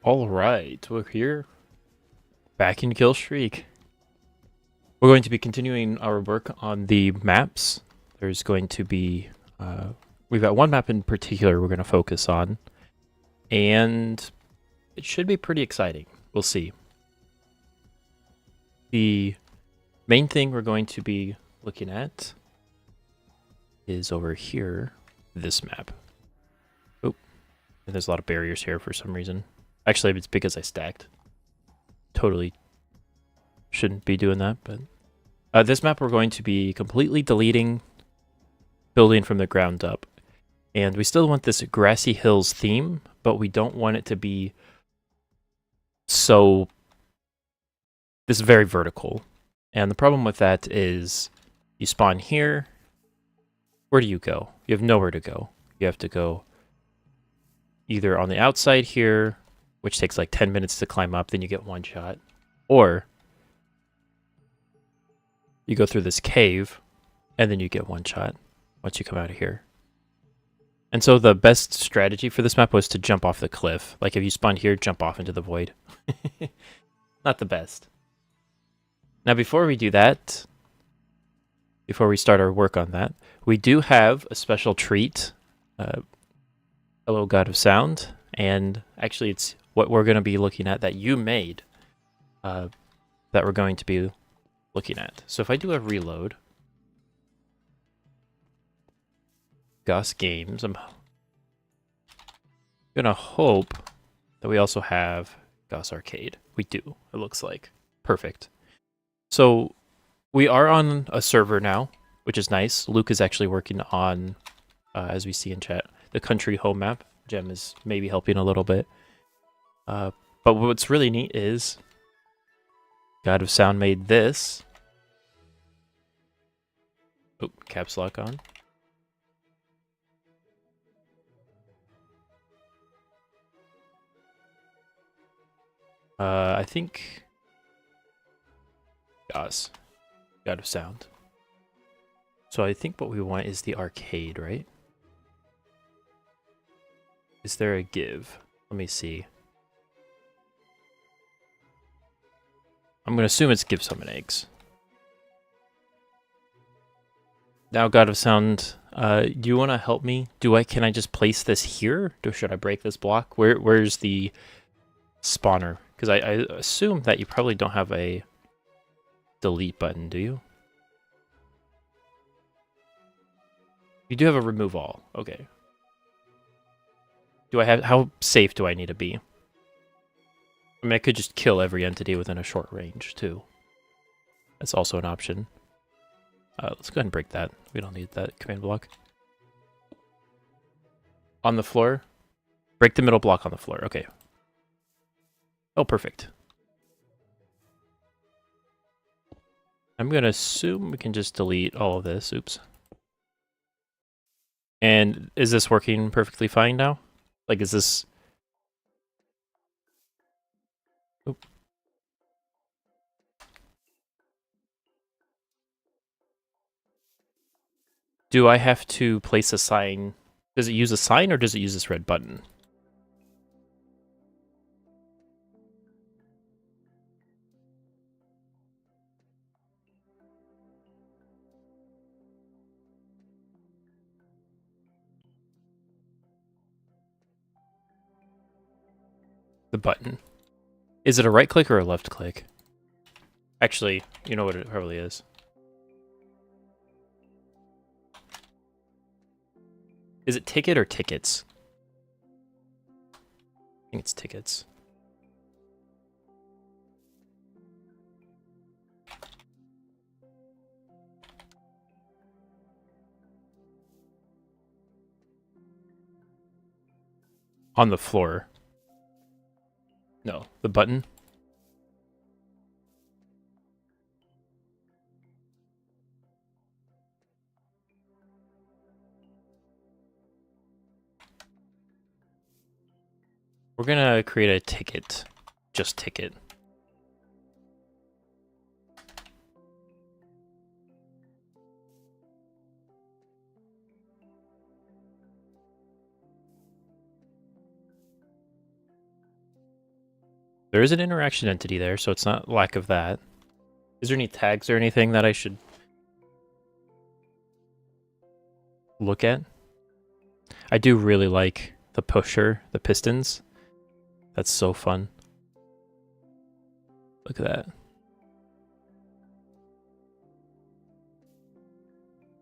All right, we're here, back in Killstreak. We're going to be continuing our work on the maps. There's going to be, we've got one map in particular we're going to focus on, and it should be pretty exciting. We'll see. The main thing we're going to be looking at is over here, this map. Oh, and there's a lot of barriers here for some reason. Actually, it's because I stacked. Totally shouldn't be doing that, but this map we're going to be completely deleting, building from the ground up. And we still want this grassy hills theme, but we don't want it to be this very vertical. And the problem with that is you spawn here. Where do you go? You have nowhere to go. You have to go either on the outside here, which takes like 10 minutes to climb up, then you get one shot, or you go through this cave, and then you get one shot once you come out of here. And so the best strategy for this map was to jump off the cliff. Like if you spawn here, jump off into the void. Not the best. Now before we do that, before we start our work on that, we do have a special treat. Hello, God of Sound. And actually it's what we're going to be looking at that you made that we're going to be looking at. So if I do a reload, Gus Games, I'm gonna hope that we also have Gus Arcade. We do, it looks like. Perfect. So we are on a server now, which is nice. Luke is actually working on, as we see in chat, the country home map. Gem is maybe helping a little bit. But what's really neat is God of Sound made this. Oh, caps lock on. I think God of Sound. So I think what we want is the arcade, right? Is there a give? Let me see. I'm gonna assume it's give summon eggs. Now, God of Sound, do you want to help me? Can I just place this here? Should I break this block? Where's the spawner? Because I assume that you probably don't have a delete button, do you? You do have a remove all. Okay. How safe do I need to be? I mean, I could just kill every entity within a short range, too. That's also an option. Let's go ahead and break that. We don't need that command block. On the floor. Break the middle block on the floor. Okay. Oh, perfect. I'm going to assume we can just delete all of this. Oops. And is this working perfectly fine now? Like, is this... Oop. Do I have to place a sign? Does it use a sign or does it use this red button? The button. Is it a right click or a left click? Actually, you know what it probably is. Is it ticket or tickets? I think it's tickets. On the floor. No, the button. We're gonna create a ticket. Just ticket. There is an interaction entity there, so it's not lack of that. Is there any tags or anything that I should look at? I do really like the pusher, the pistons. That's so fun. Look at that.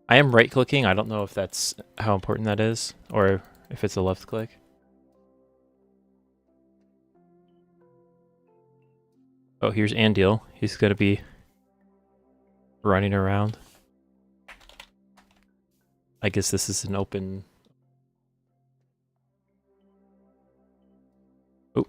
I am right-clicking. I don't know if that's how important that is, or if it's a left click. Oh, here's Andil. He's gonna be running around. I guess this is an open... Oh.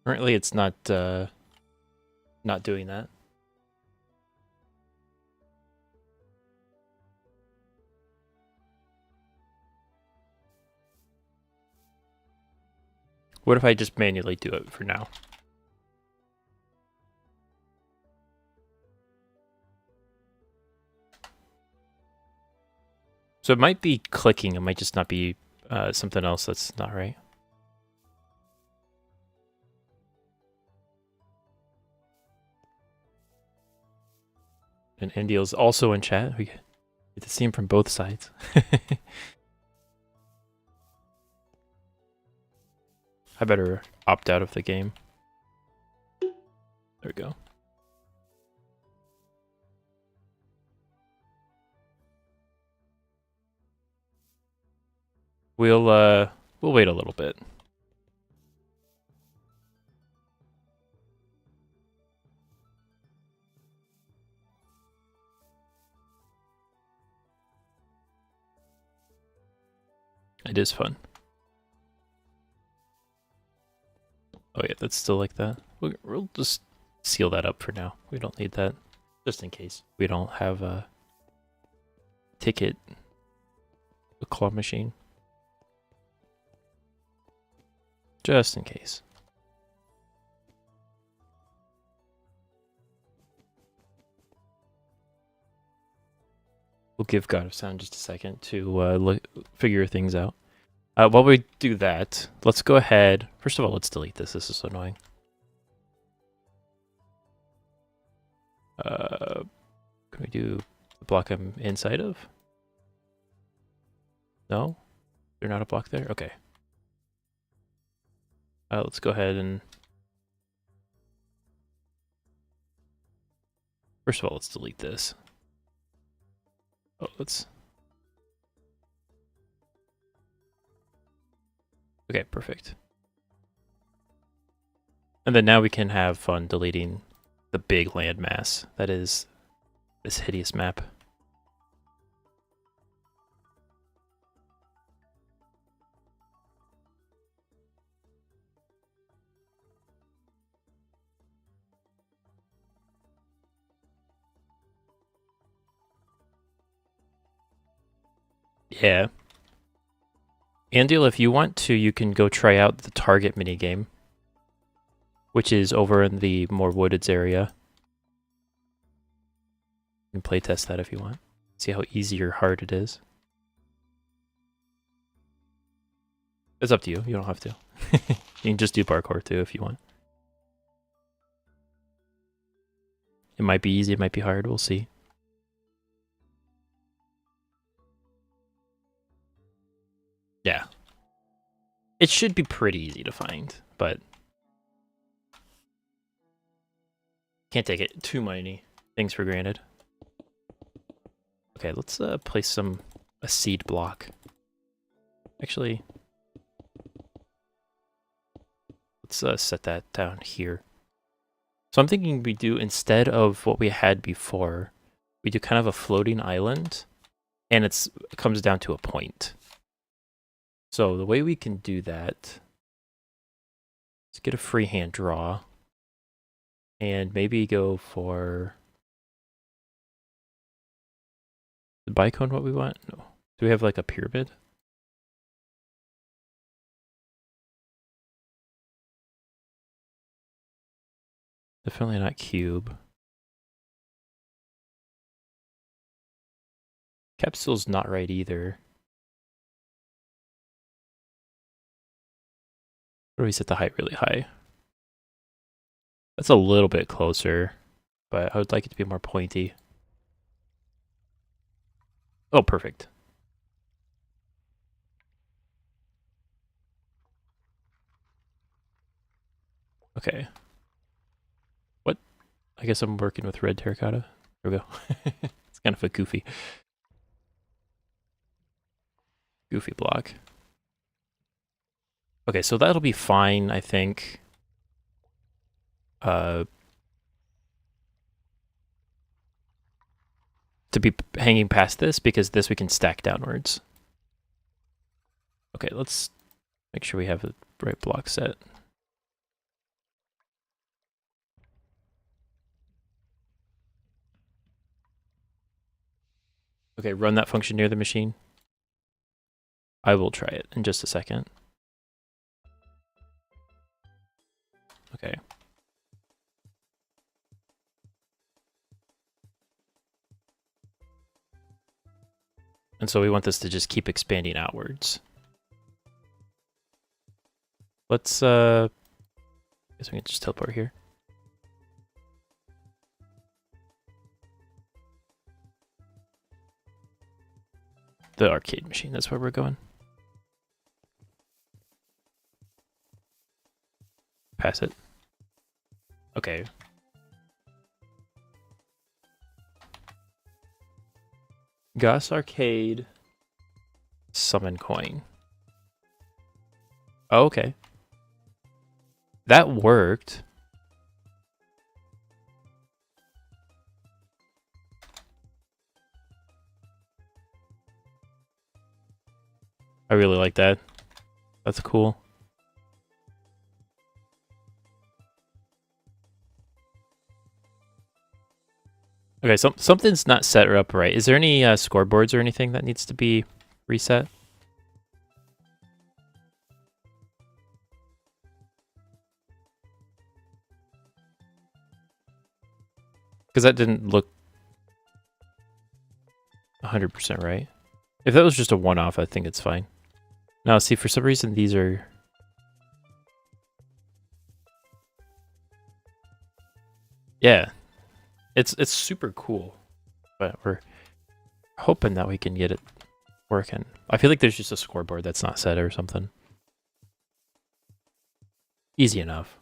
Currently, it's not doing that. What if I just manually do it for now? So it might be clicking. It might just not be something else that's not right. And Andil's also in chat. We get to see him from both sides. I better opt out of the game. There we go. We'll wait a little bit. It is fun. Oh yeah, that's still like that. We'll just seal that up for now. We don't need that, just in case we don't have a ticket, a claw machine. Just in case. We'll give God of Sound just a second to figure things out. While we do that, let's go ahead. First of all, let's delete this. This is so annoying. Can we do the block I'm inside of? No? There's not a block there? Okay. Let's go ahead and... First of all, let's delete this. Oh, let's... Okay, perfect. And then now we can have fun deleting the big landmass that is this hideous map. Yeah. Andil, if you want to, you can go try out the target minigame, which is over in the more wooded area. You can playtest that if you want. See how easy or hard it is. It's up to you. You don't have to. You can just do parkour too if you want. It might be easy, it might be hard. We'll see. Yeah. It should be pretty easy to find, but can't take it too many things for granted. Okay, let's place a seed block. Actually, let's set that down here. So I'm thinking we do, instead of what we had before, we do kind of a floating island, and it comes down to a point. So the way we can do that, let's get a freehand draw, and maybe go for the bicone. What we want? No. Do we have like a pyramid? Definitely not cube. Capsule's not right either. What do we set the height really high? That's a little bit closer, but I would like it to be more pointy. Oh, perfect. Okay. What? I guess I'm working with red terracotta. There we go. It's kind of a goofy block. Okay, so that'll be fine, I think. To be hanging past this, because this we can stack downwards. Okay, let's make sure we have the right block set. Okay, run that function near the machine. I will try it in just a second. Okay. And so we want this to just keep expanding outwards. Let's, I guess we can just teleport here. The arcade machine, that's where we're going. Pass it. Okay. Gus Arcade. Summon coin. Oh, okay. That worked. I really like that. That's cool. Okay, something's not set or up right. Is there any scoreboards or anything that needs to be reset? Because that didn't look 100% right. If that was just a one-off, I think it's fine. Now, see, for some reason, these are... Yeah. It's super cool. But we're hoping that we can get it working. I feel like there's just a scoreboard that's not set or something. Easy enough.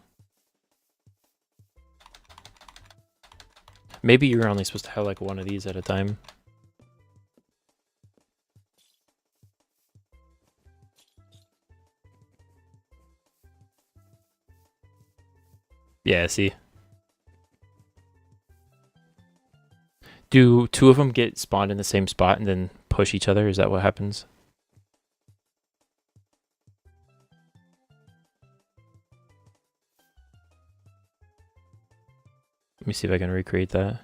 Maybe you're only supposed to have like one of these at a time. Yeah, see. Do two of them get spawned in the same spot and then push each other? Is that what happens? Let me see if I can recreate that.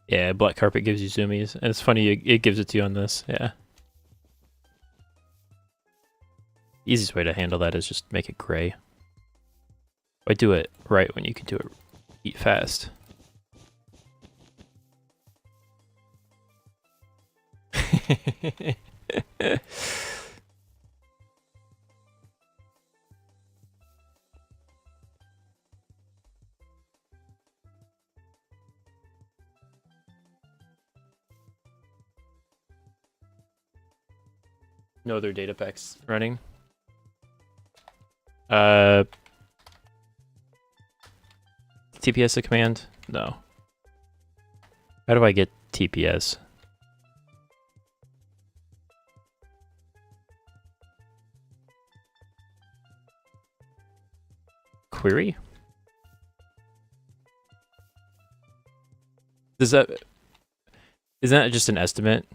Yeah, black carpet gives you zoomies. And it's funny, it gives it to you on this. Yeah. Easiest way to handle that is just make it gray. Why do it right when you can do it fast? No other data packs running. TPS a command? No. How do I get TPS? Query? Isn't that just an estimate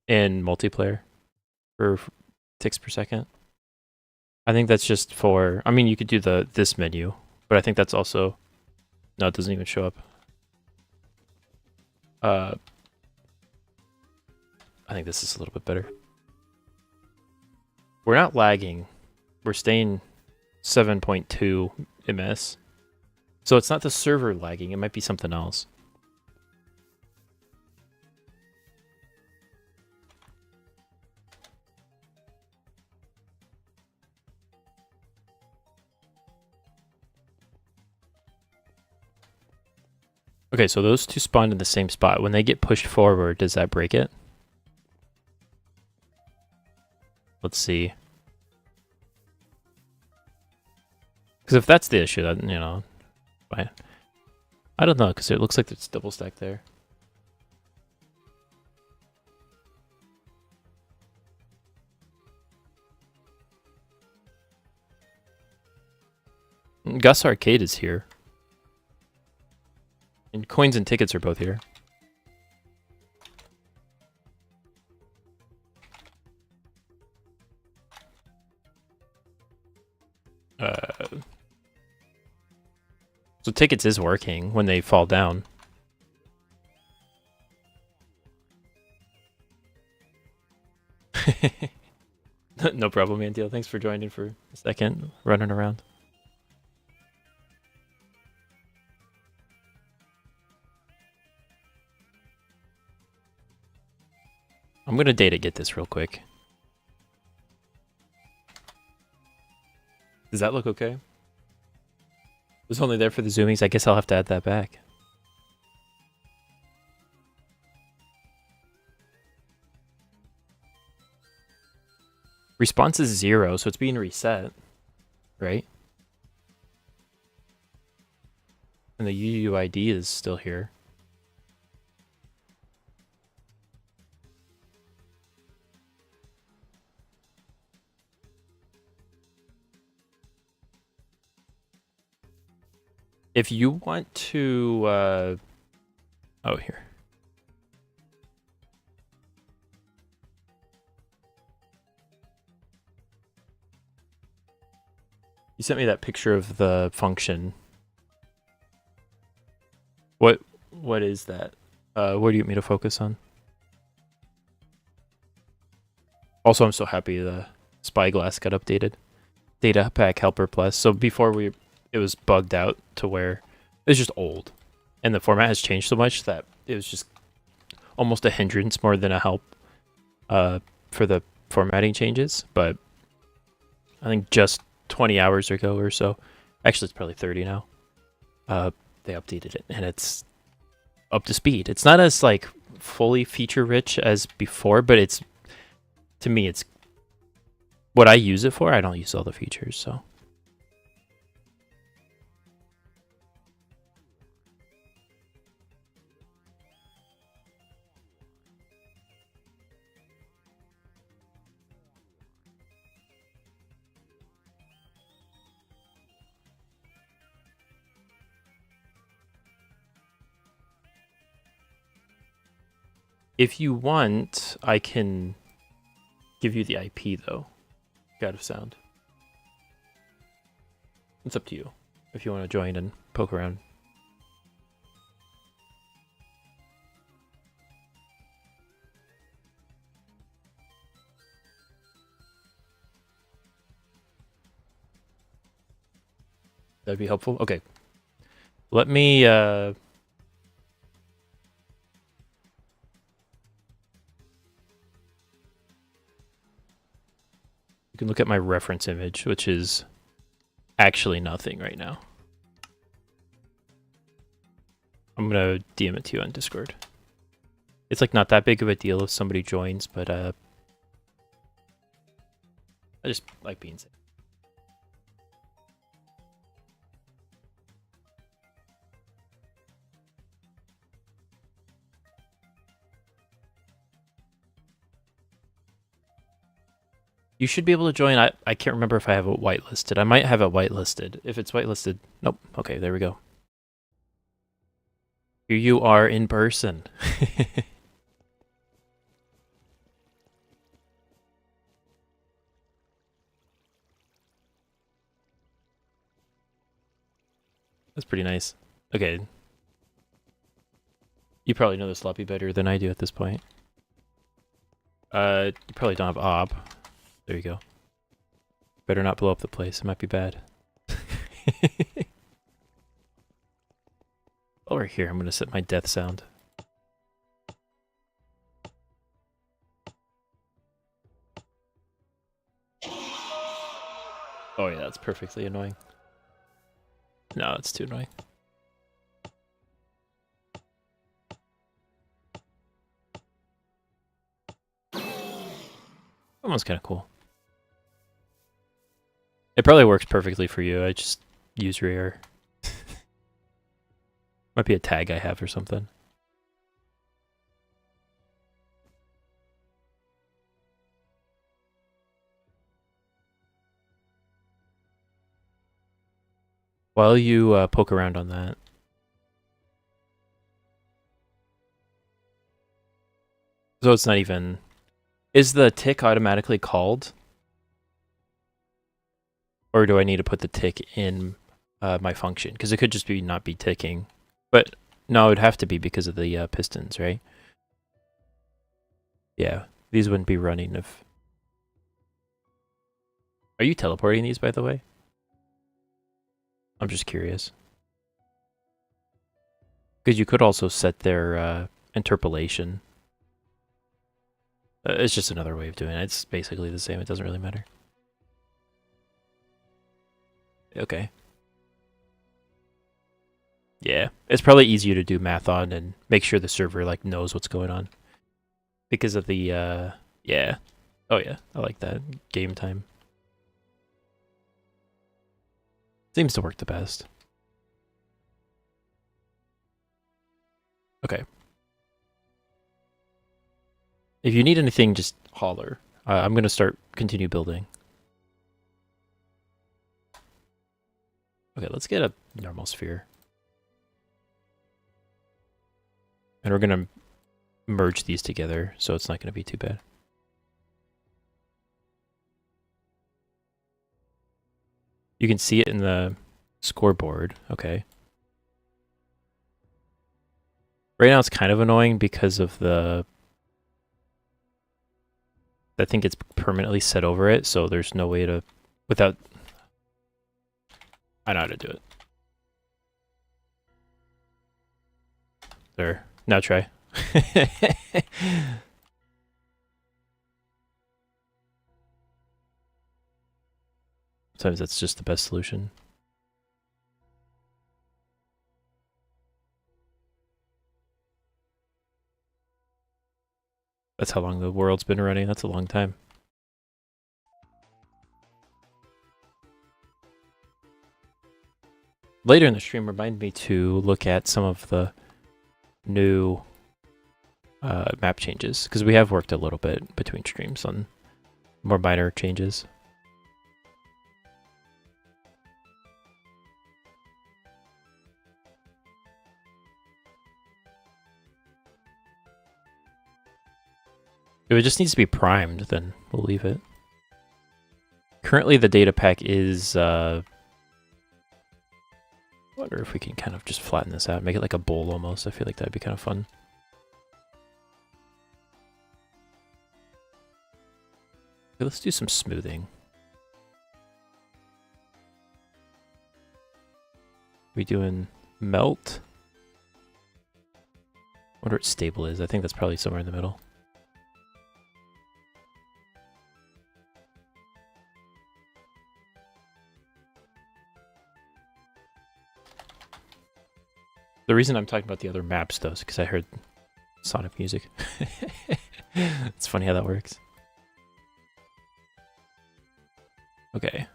in multiplayer for ticks per second? I think that's just for, I mean, you could do this menu, but I think that's also, no, it doesn't even show up. I think this is a little bit better. We're not lagging. We're staying 7.2 ms. So it's not the server lagging, it might be something else. Okay, so those two spawned in the same spot. When they get pushed forward, does that break it? Let's see. Because if that's the issue, then, you know, fine. I don't know, because it looks like it's double stacked there. Gus Arcade is here. And coins and tickets are both here. So tickets is working when they fall down. No problem, Antiel. Thanks for joining for a second, running around. I'm gonna data get this real quick. Does that look okay? It was only there for the zoomings. I guess I'll have to add that back. Response is 0, so it's being reset, right? And the UUID is still here. If you want to, oh, here. You sent me that picture of the function. What is that? What do you want me to focus on? Also, I'm so happy the Spyglass got updated. Data Pack Helper Plus. So before it was bugged out to where it was just old. And the format has changed so much that it was just almost a hindrance more than a help for the formatting changes. But I think just 20 hours ago or so, actually it's probably 30 now, they updated it and it's up to speed. It's not as like fully feature rich as before, but it's, to me, it's what I use it for. I don't use all the features, so. If you want, I can give you the IP though, out of sound. It's up to you if you want to join and poke around. That'd be helpful. Okay. Let me you can look at my reference image, which is actually nothing right now. I'm gonna DM it to you on Discord. It's like not that big of a deal if somebody joins, but I just like being safe. You should be able to join. I can't remember if I have it whitelisted. I might have it whitelisted. If it's whitelisted, nope. Okay, there we go. Here you are in person. That's pretty nice. Okay. You probably know this lobby better than I do at this point. You probably don't have ob. There you go. Better not blow up the place. It might be bad. Over here, I'm going to set my death sound. Oh yeah, that's perfectly annoying. No, it's too annoying. Almost kind of cool. It probably works perfectly for you. I just use rear. Might be a tag I have or something. While you poke around on that. So it's not even... Is the tick automatically called? Or do I need to put the tick in my function? Because it could just be not be ticking. But no, it would have to be because of the pistons, right? Yeah, these wouldn't be running if... Are you teleporting these, by the way? I'm just curious. Because you could also set their interpolation. It's just another way of doing it. It's basically the same. It doesn't really matter. Okay. Yeah, it's probably easier to do math on and make sure the server like knows what's going on. Because of the, yeah. Oh yeah, I like that. Game time. Seems to work the best. Okay. If you need anything, just holler. I'm going to continue building. Okay, let's get a normal sphere. And we're going to merge these together, so it's not going to be too bad. You can see it in the scoreboard. Okay. Right now it's kind of annoying because of the... I think it's permanently set over it, so there's no way to... Without... I know how to do it. There. Now try. Sometimes that's just the best solution. That's how long the world's been running. That's a long time. Later in the stream, remind me to look at some of the new map changes, because we have worked a little bit between streams on more minor changes. If it just needs to be primed, then we'll leave it. Currently, the data pack is... wonder if we can kind of just flatten this out, make it like a bowl almost. I feel like that'd be kind of fun. Okay, let's do some smoothing. We doing melt? Wonder what stable is. I think that's probably somewhere in the middle. The reason I'm talking about the other maps, though, is because I heard Sonic music. It's funny how that works. Okay.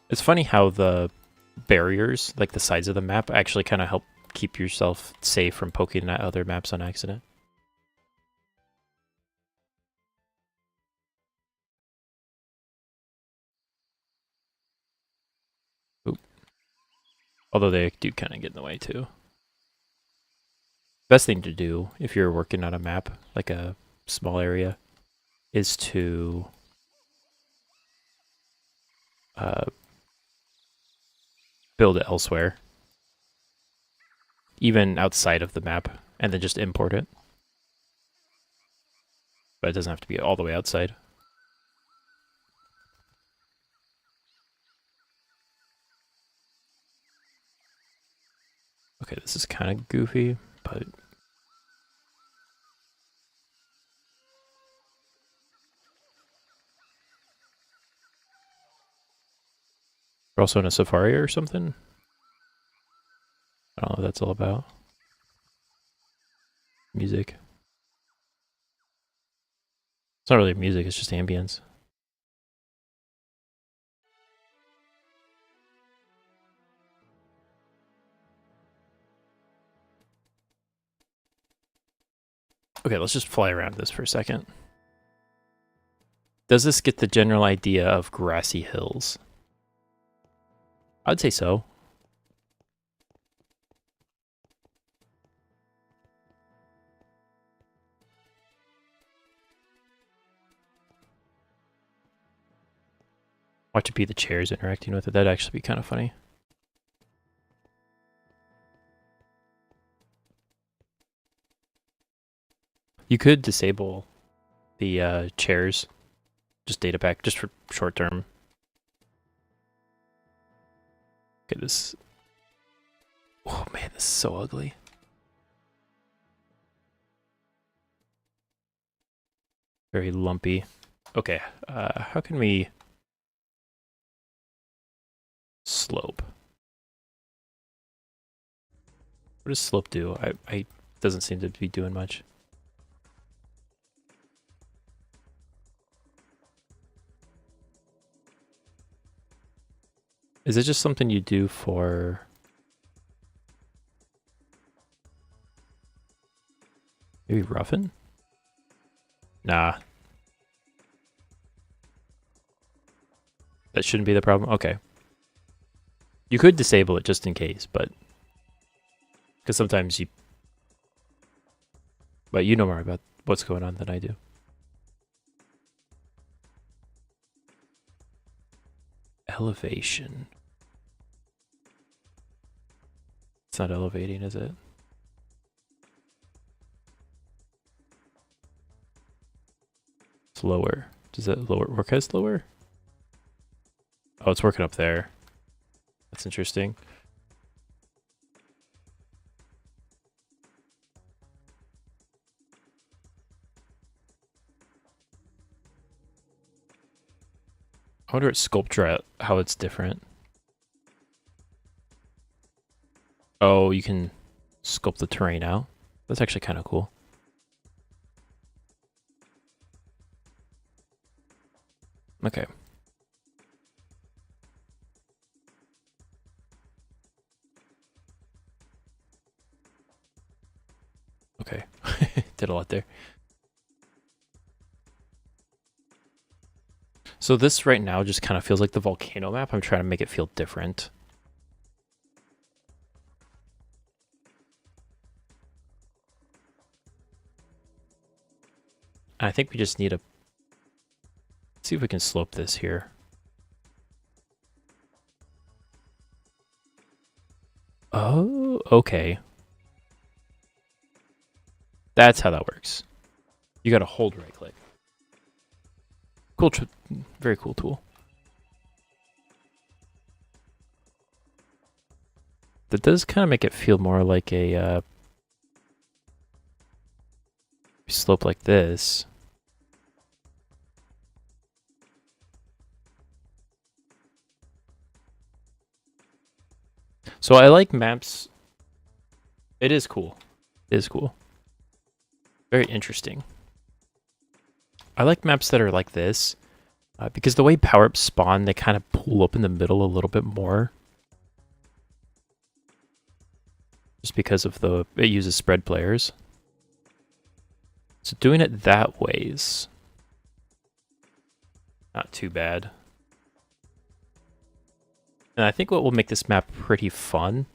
It's funny how the barriers, like the sides of the map, actually kind of help keep yourself safe from poking at other maps on accident. Oop. Although they do kind of get in the way too. Best thing to do if you're working on a map, like a small area, is to build it elsewhere, even outside of the map, and then just import it. But it doesn't have to be all the way outside. Okay, this is kind of goofy, but... We're also in a safari or something? I don't know what that's all about. Music. It's not really music, it's just ambience. Okay, let's just fly around this for a second. Does this get the general idea of grassy hills? I'd say so. Watch it be the chairs interacting with it. That'd actually be kind of funny. You could disable the chairs, just data pack, just for short term. Okay, this... Oh man, this is so ugly. Very lumpy. Okay, how can we... Slope. What does slope do? I doesn't seem to be doing much. Is it just something you do for... Maybe roughen? Nah. That shouldn't be the problem? Okay. You could disable it just in case, but... Because sometimes you... But you know more about what's going on than I do. Elevation. It's not elevating, is it? It's lower. Does that work as lower? Oh, it's working up there. That's interesting. I wonder at Sculpture how it's different. Oh, you can sculpt the terrain out. That's actually kind of cool. Okay. Okay. Did a lot there. So this right now just kind of feels like the volcano map. I'm trying to make it feel different. And I think we just need to see if we can slope this here. Oh, okay. That's how that works. You gotta hold right click. Cool, very cool tool. That does kind of make it feel more like a slope like this. So I like maps. It is cool. It is cool. Very interesting. I like maps that are like this because the way power-ups spawn, they kind of pull up in the middle a little bit more. Just because of it uses spread players. So doing it that way is not too bad. And I think what will make this map pretty fun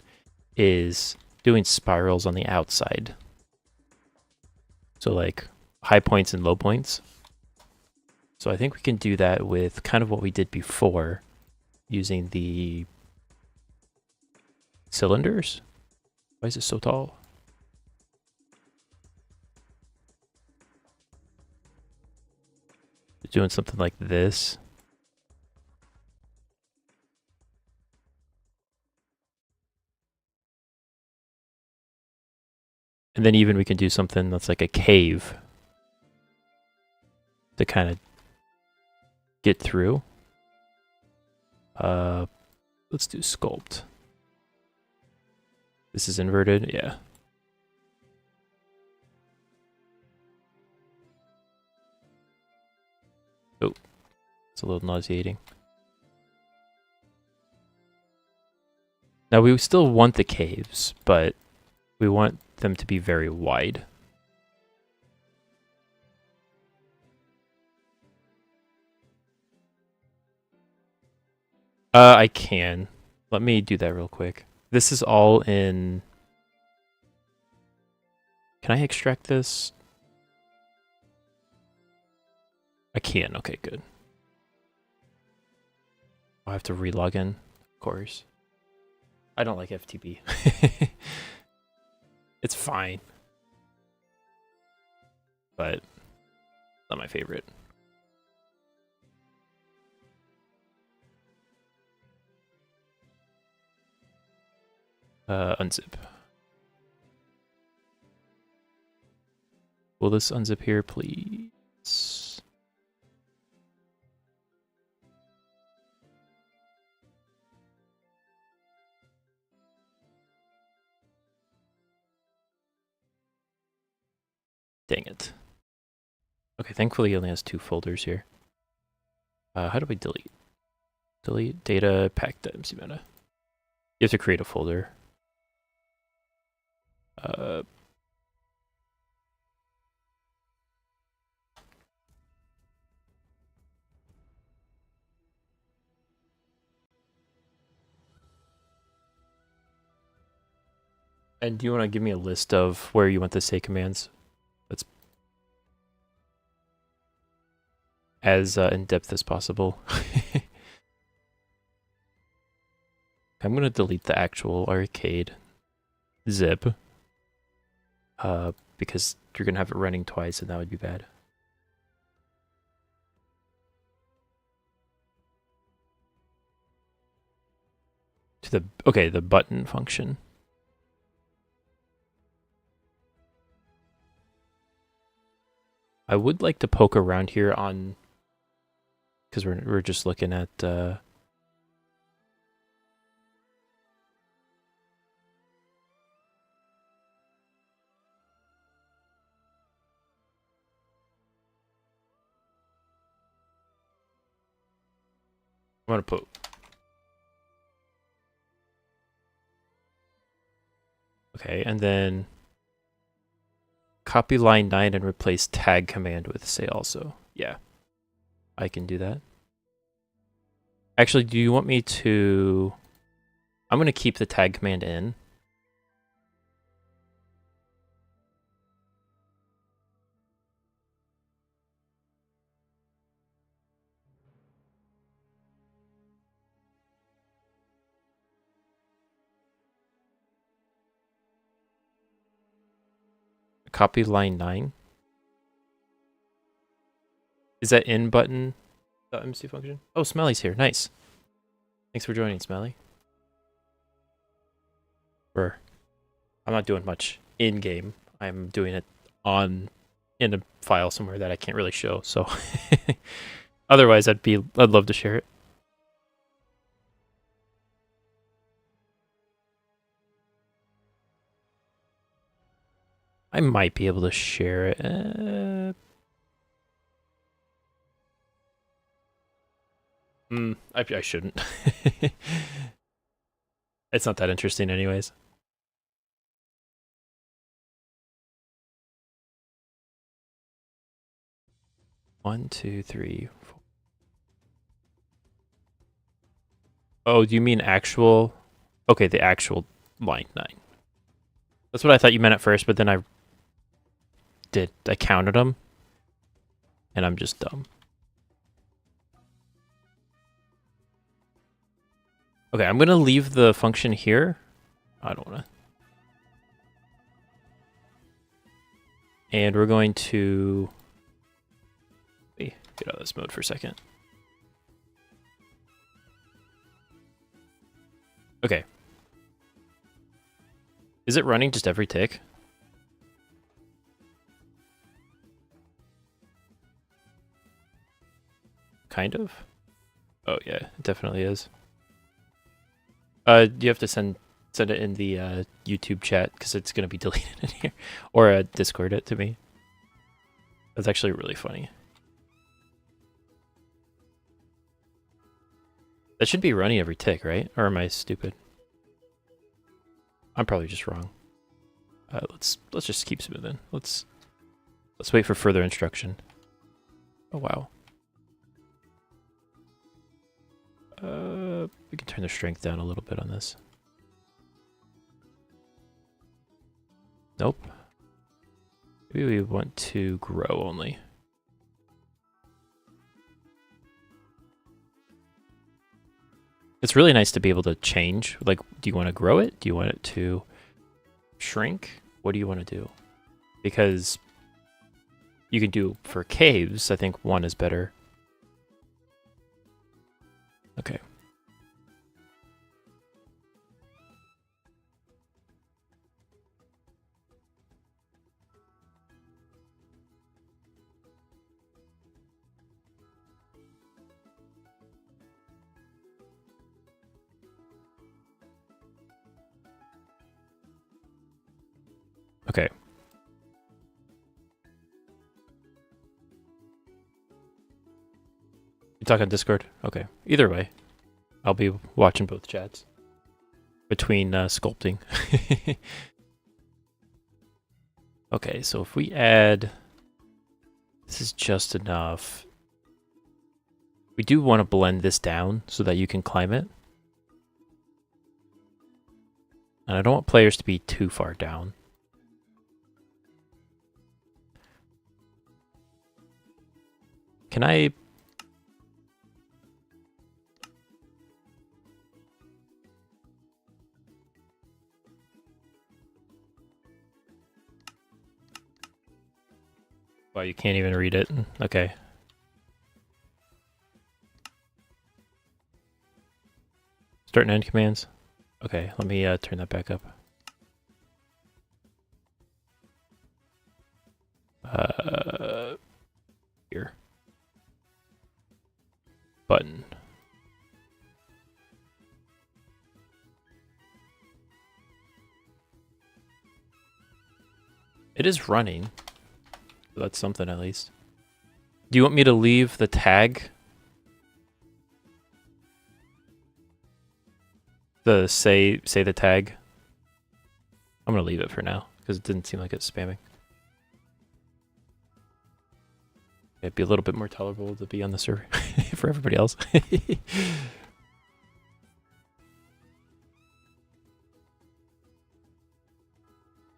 is doing spirals on the outside. So like high points and low points. So I think we can do that with kind of what we did before using the cylinders. Why is it so tall? doing something like this. And then even we can do something that's like a cave to kind of get through. Let's do sculpt. This is inverted, yeah. Oh, it's a little nauseating. Now we still want the caves, but we want them to be very wide. I can. Let me do that real quick. This is all in... Can I extract this? I can. Okay, good. I'll have to relog in, of course. I don't like FTP. It's fine. But not my favorite. Unzip. Will this unzip here, please? Dang it. Okay, thankfully he only has 2 folders here. How do we delete? Delete data pack.mc meta. You have to create a folder. And do you want to give me a list of where you want the say commands? That's as in-depth as possible. I'm going to delete the actual arcade zip. Because you're going to have it running twice and that would be bad. Okay, the button function. I would like to poke around here on, because we're just looking at I'm gonna put okay, and then copy line 9 and replace tag command with say also. Yeah, I can do that. Actually, do you want me to... I'm going to keep the tag command in. Copy line 9. Is that in button .mc function? Oh, Smelly's here. Nice. Thanks for joining, Smelly. I'm not doing much in-game. I'm doing it in a file somewhere that I can't really show, so otherwise I'd love to share it. I might be able to share it. I shouldn't. It's not that interesting anyways. One, two, three, four. Oh, do you mean actual? Okay, the actual line 9. That's what I thought you meant at first, but then I counted them. And I'm just dumb. Okay, I'm going to leave the function here. I don't want to. And we're going to... Get out of this mode for a second. Okay. Is it running just every tick? Kind of. Oh yeah, it definitely is. You have to send it in the YouTube chat because it's gonna be deleted in here, or Discord it to me. That's actually really funny. That should be running every tick, right? Or am I stupid? I'm probably just wrong. Let's just keep smoothing. Let's wait for further instruction. Oh wow. We can turn the strength down a little bit on this. Nope. Maybe we want to grow only. It's really nice to be able to change. Like, do you want to grow it? Do you want it to shrink? What do you want to do? Because you can do for caves, I think 1 is better. Okay. Okay. You talk on Discord? Okay. Either way, I'll be watching both chats between sculpting. Okay, so if we add... This is just enough. We do want to blend this down so that you can climb it. And I don't want players to be too far down. Can I... Wow, you can't even read it. Okay. Start and end commands. Okay, let me turn that back up. Here. Button. It is running. That's something at least. Do you want me to leave the tag? The say the tag? I'm gonna leave it for now because it didn't seem like it's spamming. It'd be a little bit more tolerable to be on the server for everybody else. It's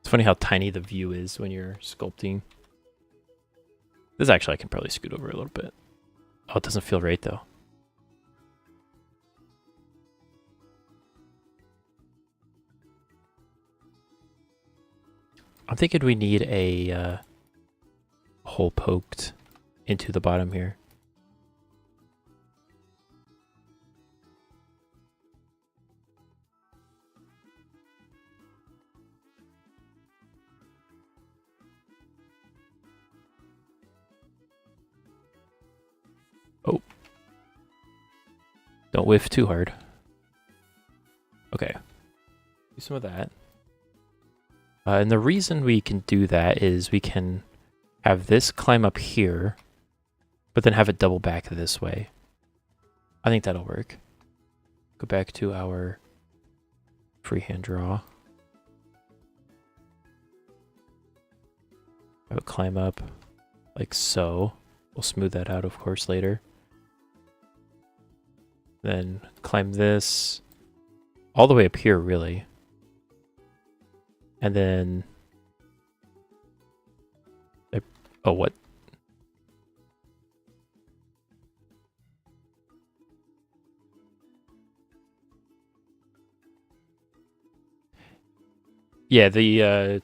funny how tiny the view is when you're sculpting. This actually I can probably scoot over a little bit. Oh, it doesn't feel right though. I'm thinking we need a hole poked into the bottom here. Oh. Don't whiff too hard. Okay. Do some of that. And the reason we can do that is we can have this climb up here, but then have it double back this way. I think that'll work. Go back to our freehand draw. Have it climb up like so. We'll smooth that out, of course, later. Then climb this all the way up here, really. And then... Oh, what? Yeah, the...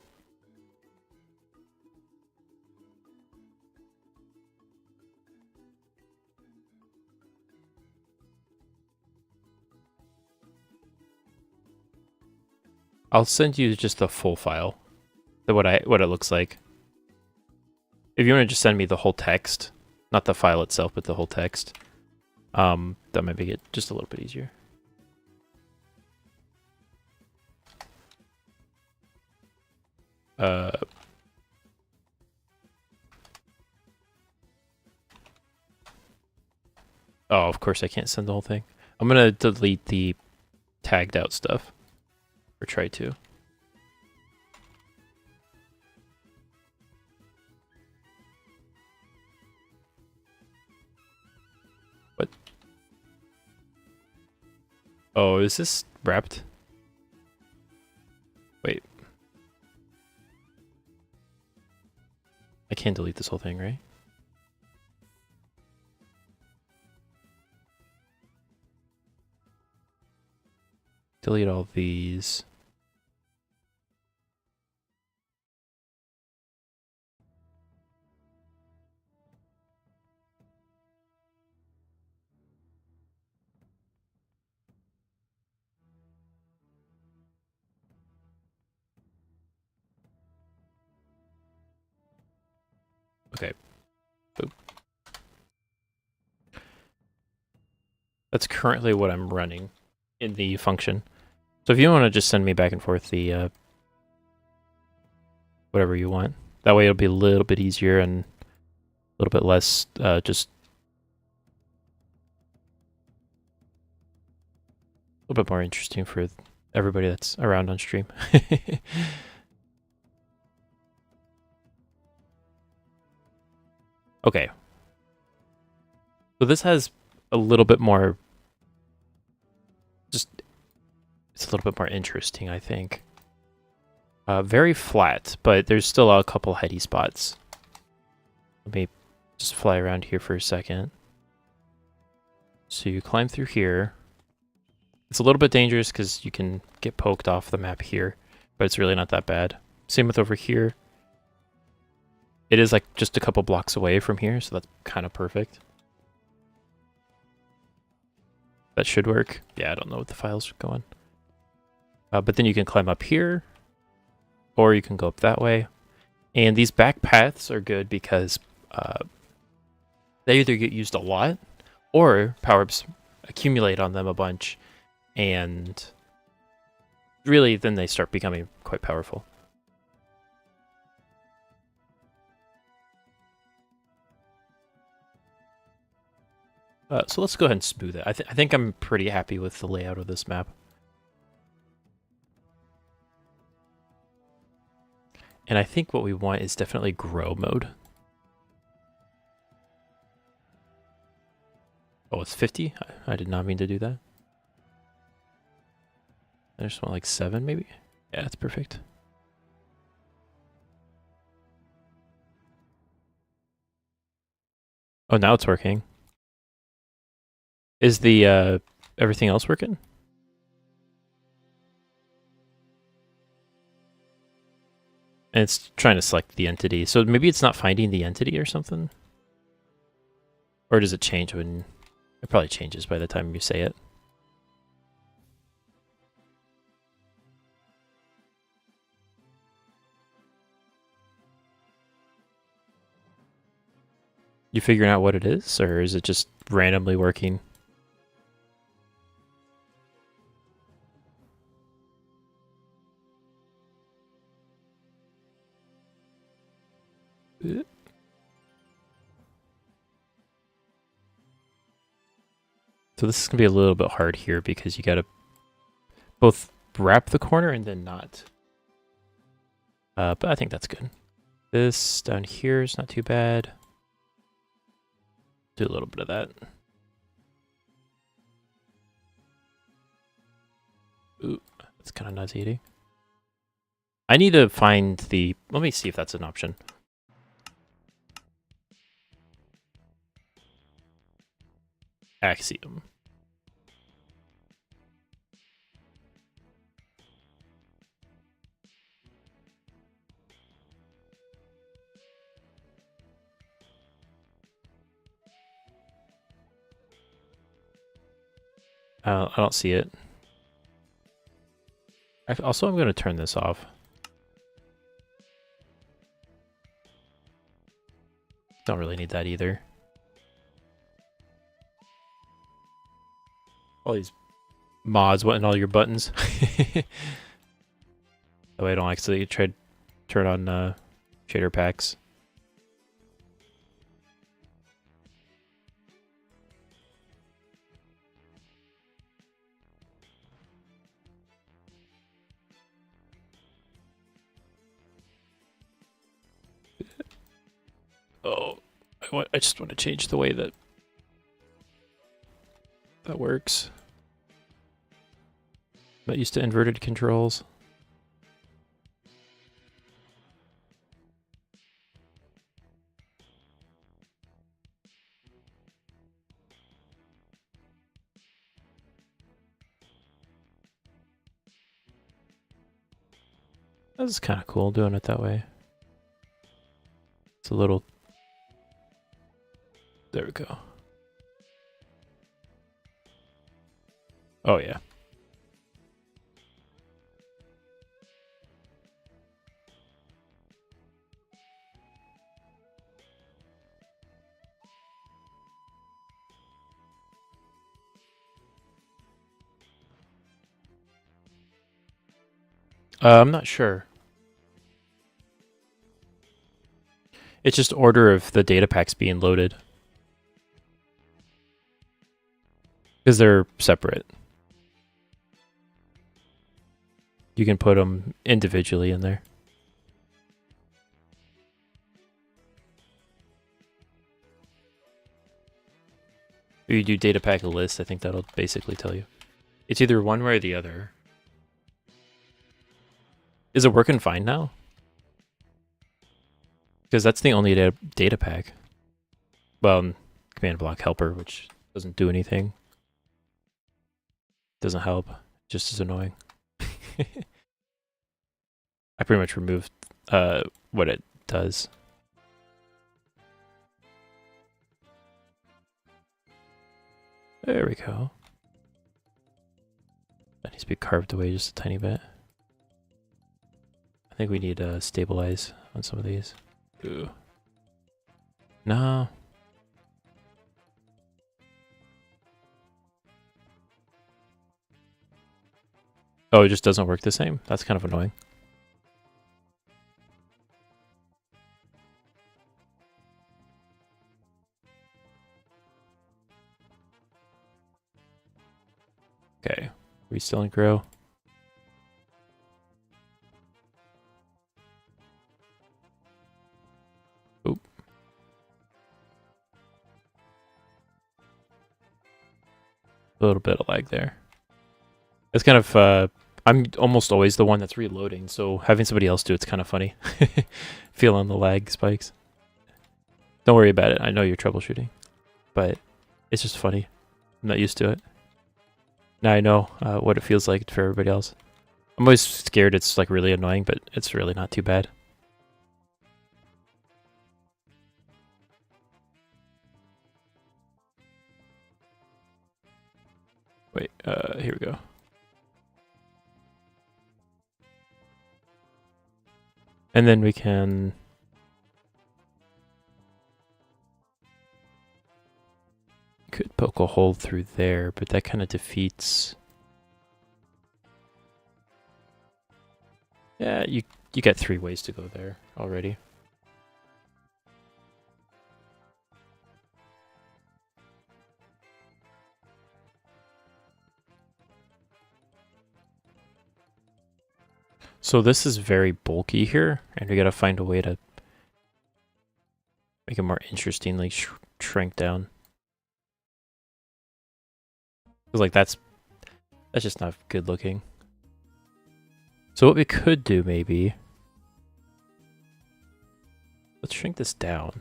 I'll send you just the full file, what it looks like. If you want to just send me the whole text, not the file itself, but the whole text, that might make it just a little bit easier. Oh, of course I can't send the whole thing. I'm gonna delete the tagged out stuff, or try to. What? Oh, is this wrapped? Wait. I can't delete this whole thing, right? Delete all these. Okay. Boop. That's currently what I'm running in the function. So if you want to just send me back and forth the whatever you want, that way it'll be a little bit easier and a little bit less just a little bit more interesting for everybody that's around on stream. Okay. So this has a little bit more, it's a little bit more interesting, I think. Very flat, but there's still a couple heady spots. Let me just fly around here for a second. So you climb through here. It's a little bit dangerous because you can get poked off the map here, but it's really not that bad. Same with over here. It is like just a couple blocks away from here, so that's kind of perfect. That should work. Yeah, I don't know what the file's going. But then you can climb up here, or you can go up that way. And these back paths are good because they either get used a lot, or power-ups accumulate on them a bunch, and really then they start becoming quite powerful. So let's go ahead and smooth it. I think I'm pretty happy with the layout of this map. And I think what we want is definitely grow mode. Oh, it's 50? I did not mean to do that. I just want like 7 maybe? Yeah, that's perfect. Oh, now it's working. Is the everything else working? And it's trying to select the entity. So maybe it's not finding the entity or something? Or does it change when... It probably changes by the time you say it. You figuring out what it is? Or is it just randomly working? So this is going to be a little bit hard here because you got to both wrap the corner and then not. But I think that's good. This down here is not too bad. Do a little bit of that. Ooh, that's kind of nauseating. I need to find the... Let me see if that's an option. Axiom. I don't see it. Also, I'm going to turn this off. Don't really need that either. All these mods wanting all your buttons. That way I don't accidentally try to turn on shader packs. Oh, I just want to change the way that works. Not used to inverted controls. This is kind of cool doing it that way. It's a little... There we go. Oh, yeah. I'm not sure. It's just order of the data packs being loaded. Because they're separate. You can put them individually in there. If you do data pack list, I think that'll basically tell you. It's either one way or the other. Is it working fine now? Because that's the only data pack. Well, command block helper, which doesn't do anything. Doesn't help. Just as annoying. I pretty much removed what it does. There we go. That needs to be carved away just a tiny bit. I think we need to stabilize on some of these. Ooh. No. Oh, it just doesn't work the same? That's kind of annoying. Okay. We still in grow? Oop. A little bit of lag there. It's kind of, I'm almost always the one that's reloading, so having somebody else do it's kind of funny. Feeling the lag spikes. Don't worry about it. I know you're troubleshooting, but it's just funny. I'm not used to it. Now I know what it feels like for everybody else. I'm always scared it's like really annoying, but it's really not too bad. Wait, here we go. And then we can... Could poke a hole through there, but that kind of defeats... Yeah, you get 3 ways to go there already. So this is very bulky here, and we gotta find a way to make it more interestingly shrink down. Cause like that's just not good looking. So what we could do maybe, let's shrink this down.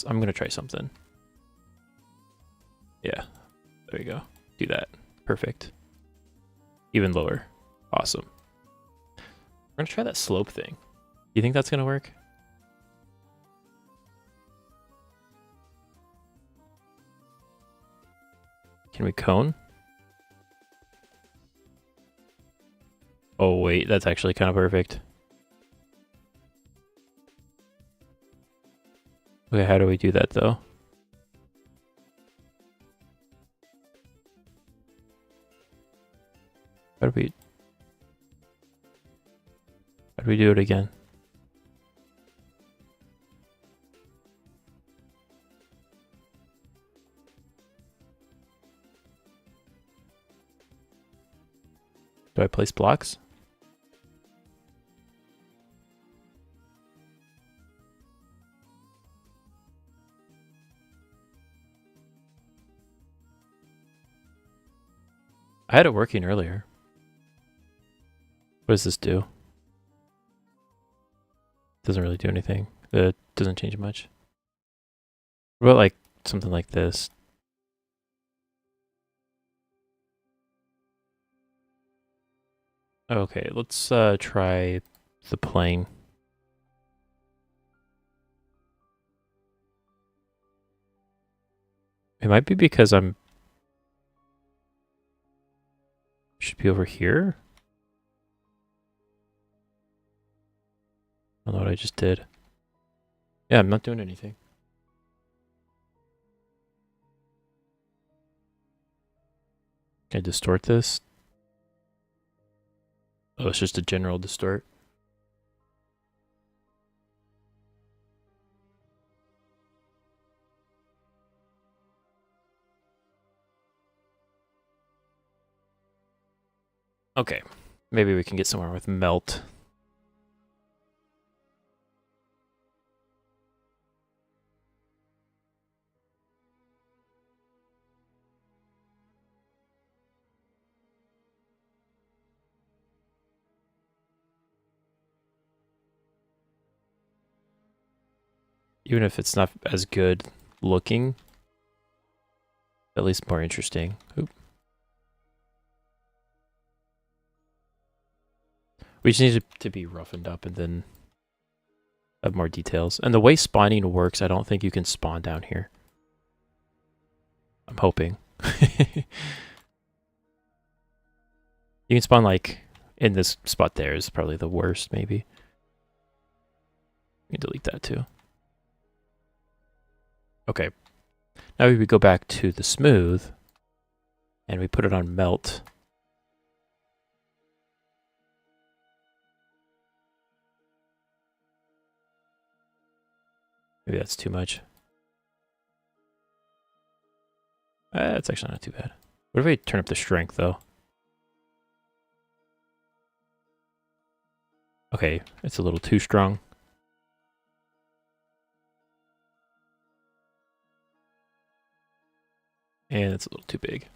I'm gonna try something. Yeah, there you go. Do that. Perfect. Even lower. Awesome. We're gonna try that slope thing. You think that's gonna work? Can we cone? Oh wait, that's actually kind of perfect. Okay, how do we do that though? How do we do it again? Do I place blocks? I had it working earlier. What does this do? Doesn't really do anything. It doesn't change much. What about like something like this? Okay, let's try the plane. It might be because should be over here. I don't know what I just did. Yeah, I'm not doing anything. Can I distort this? Oh, it's just a general distort. Okay, maybe we can get somewhere with melt. Even if it's not as good looking, at least more interesting. Oop. We just need it to be roughened up and then have more details. And the way spawning works, I don't think you can spawn down here. I'm hoping. You can spawn like in this spot there is probably the worst, maybe. You can delete that too. Okay. Now we go back to the smooth and we put it on melt. Maybe that's too much. It's actually not too bad. What if we turn up the strength though? Okay, it's a little too strong. And it's a little too big.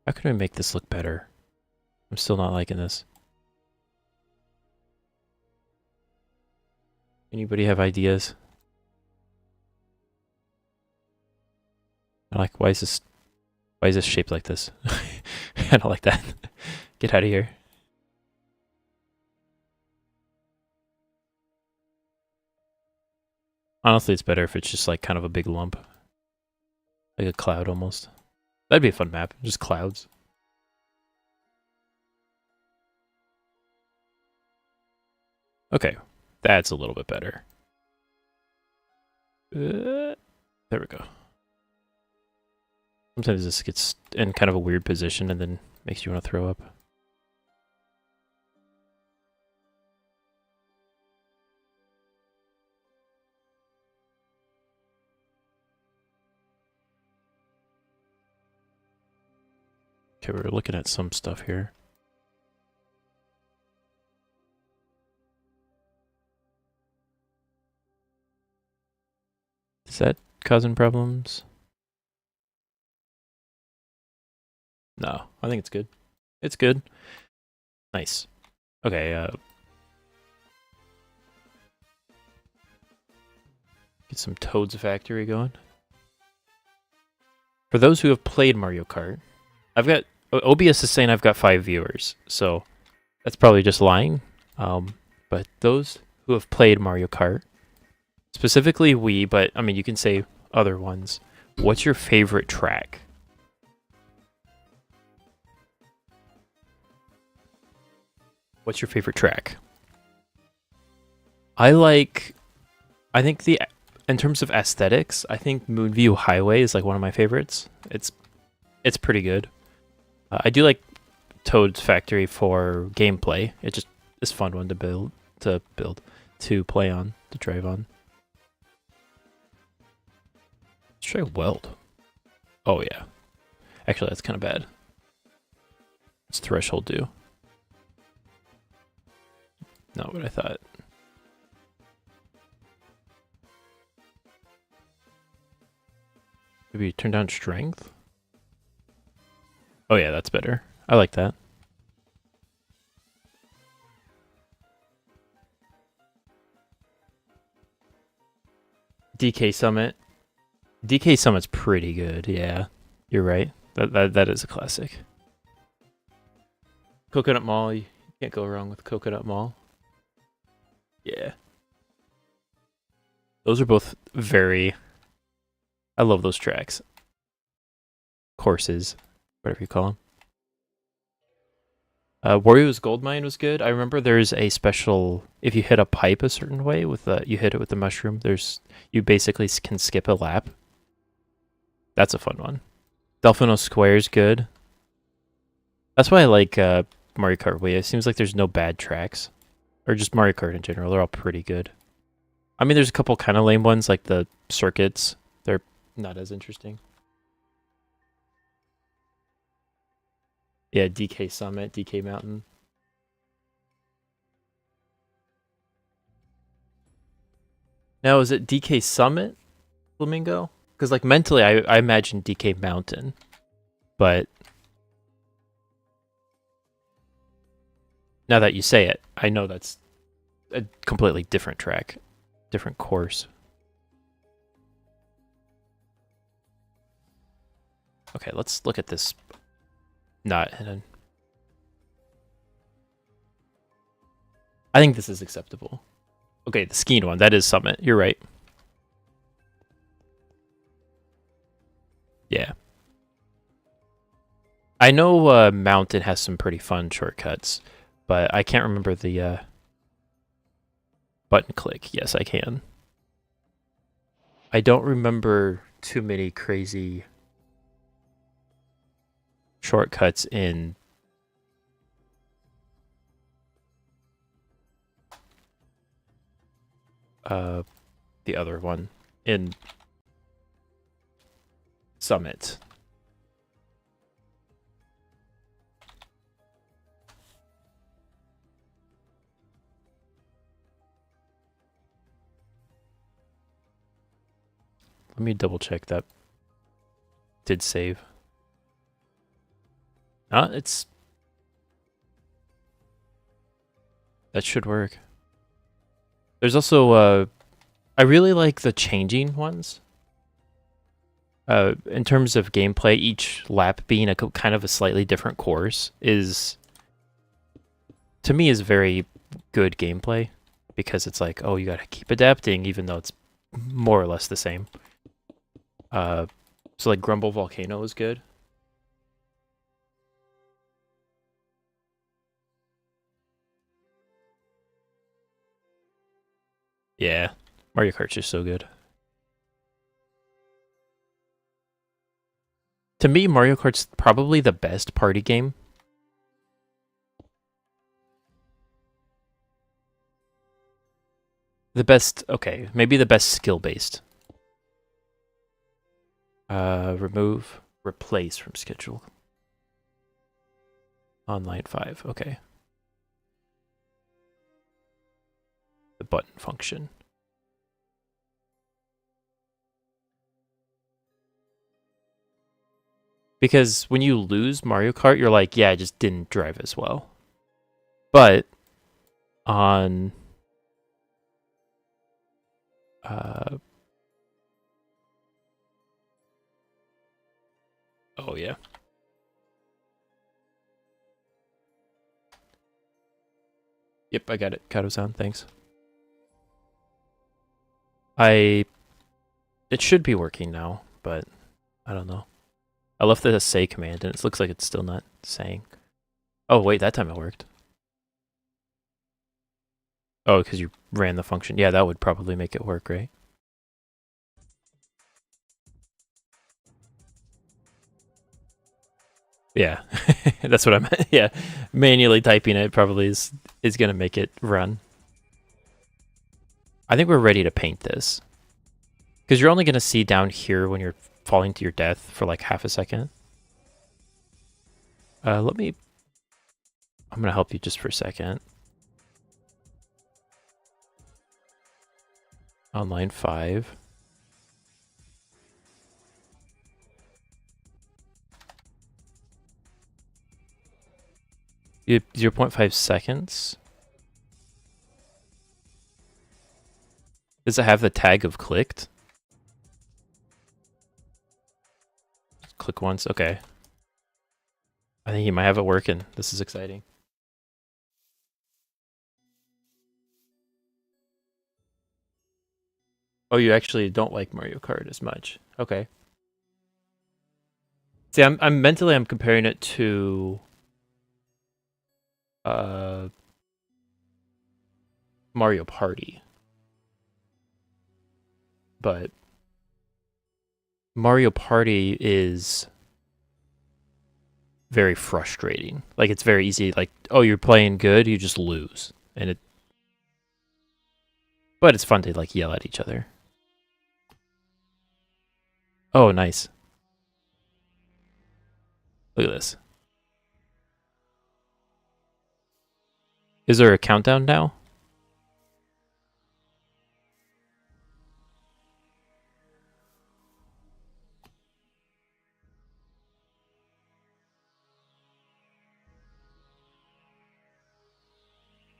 How can we make this look better? I'm still not liking this. Anybody have ideas? Like, why is this shaped like this? I don't like that. Get out of here. Honestly, it's better if it's just like kind of a big lump. Like a cloud almost. That'd be a fun map. Just clouds. Okay. That's a little bit better. There we go. Sometimes this gets in kind of a weird position and then makes you want to throw up. Okay, we're looking at some stuff here. Is that causing problems? No, I think it's good. It's good. Nice. Okay, get some Toad's Factory going. For those who have played Mario Kart, I've got OBS is saying I've got 5 viewers, so that's probably just lying. But those who have played Mario Kart, specifically Wii, but I mean you can say other ones. What's your favorite track? What's your favorite track? I think in terms of aesthetics, I think Moonview Highway is like one of my favorites. It's pretty good. I do like Toad's Factory for gameplay. It just is a fun one to to play on, to drive on. Let's try Weld. Oh yeah. Actually, that's kind of bad. What's Threshold do? Not what I thought. Maybe turn down Strength? Oh yeah, that's better. I like that. DK Summit. DK Summit's pretty good, yeah. You're right. That is a classic. Coconut Mall, you can't go wrong with Coconut Mall. Yeah. Those are both very... I love those tracks. Courses, whatever you call them. Wario's Gold Mine was good. I remember there's a special... If you hit a pipe a certain way, with you hit it with the mushroom, you basically can skip a lap. That's a fun one. Delfino Square's good. That's why I like Mario Kart Wii. It seems like there's no bad tracks. Or just Mario Kart in general. They're all pretty good. I mean, there's a couple kind of lame ones, like the circuits. They're not as interesting. Yeah, DK Summit, DK Mountain. Now, is it DK Summit, Flamingo? Because, like, mentally, I imagine DK Mountain. But now that you say it, I know that's a completely different track, different course. Okay, let's look at this. Not hidden. I think this is acceptable. Okay, the skiing one, that is Summit. You're right. Yeah. I know Mountain has some pretty fun shortcuts, but I can't remember the button click. Yes, I can. I don't remember too many crazy shortcuts in the other one, in Summit. Let me double check that did save. That should work. There's also I really like the changing ones. In terms of gameplay, each lap being a kind of a slightly different course is, to me, is very good gameplay, because it's like, oh, you gotta keep adapting even though it's more or less the same. So like Grumble Volcano is good. Yeah, Mario Kart's just so good. To me, Mario Kart's probably the best party game. The best, okay, maybe the best skill-based. Remove, replace from schedule. Online 5, okay. The button function. Because when you lose Mario Kart, you're like, yeah, I just didn't drive as well. But on Oh yeah. Yep, I got it. Kato sound, thanks. It should be working now, but I don't know. I left the say command and it looks like it's still not saying. Oh wait, that time it worked. Oh, because you ran the function. Yeah, that would probably make it work, right? Yeah, that's what I meant. Yeah, manually typing it probably is gonna make it run. I think we're ready to paint this because you're only gonna see down here when you're falling to your death for like half a second. I'm gonna help you just for a second. On line 5. 0.5 seconds. Does it have the tag of clicked? Click once. Okay. I think you might have it working. This is exciting. Oh, you actually don't like Mario Kart as much. Okay. See, I'm mentally comparing it to Mario Party. But Mario Party is very frustrating. Like it's very easy like, oh, you're playing good, you just lose. But it's fun to like yell at each other. Oh, nice. Look at this. Is there a countdown now?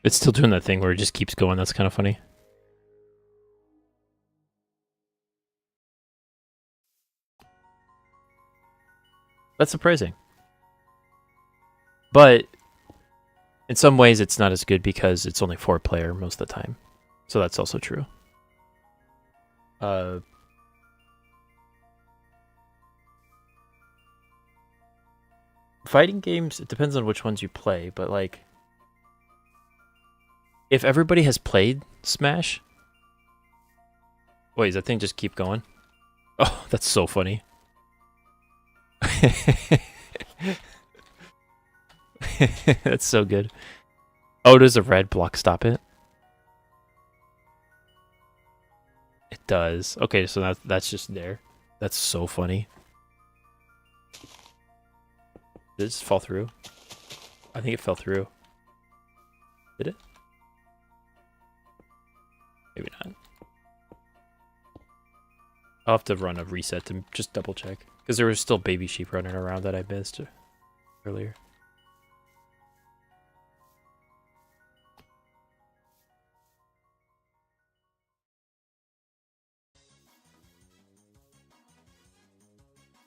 It's still doing that thing where it just keeps going. That's kind of funny. That's surprising. But in some ways, it's not as good because it's only 4-player most of the time. So that's also true. Fighting games, it depends on which ones you play, but like, if everybody has played Smash... Wait, does that thing just keep going? Oh, that's so funny. That's so good. Oh, does a red block stop it? It does. Okay, so that's just there. That's so funny. Did it just fall through? I think it fell through. Did it? Maybe not. I'll have to run a reset to just double check. Because there was still baby sheep running around that I missed earlier.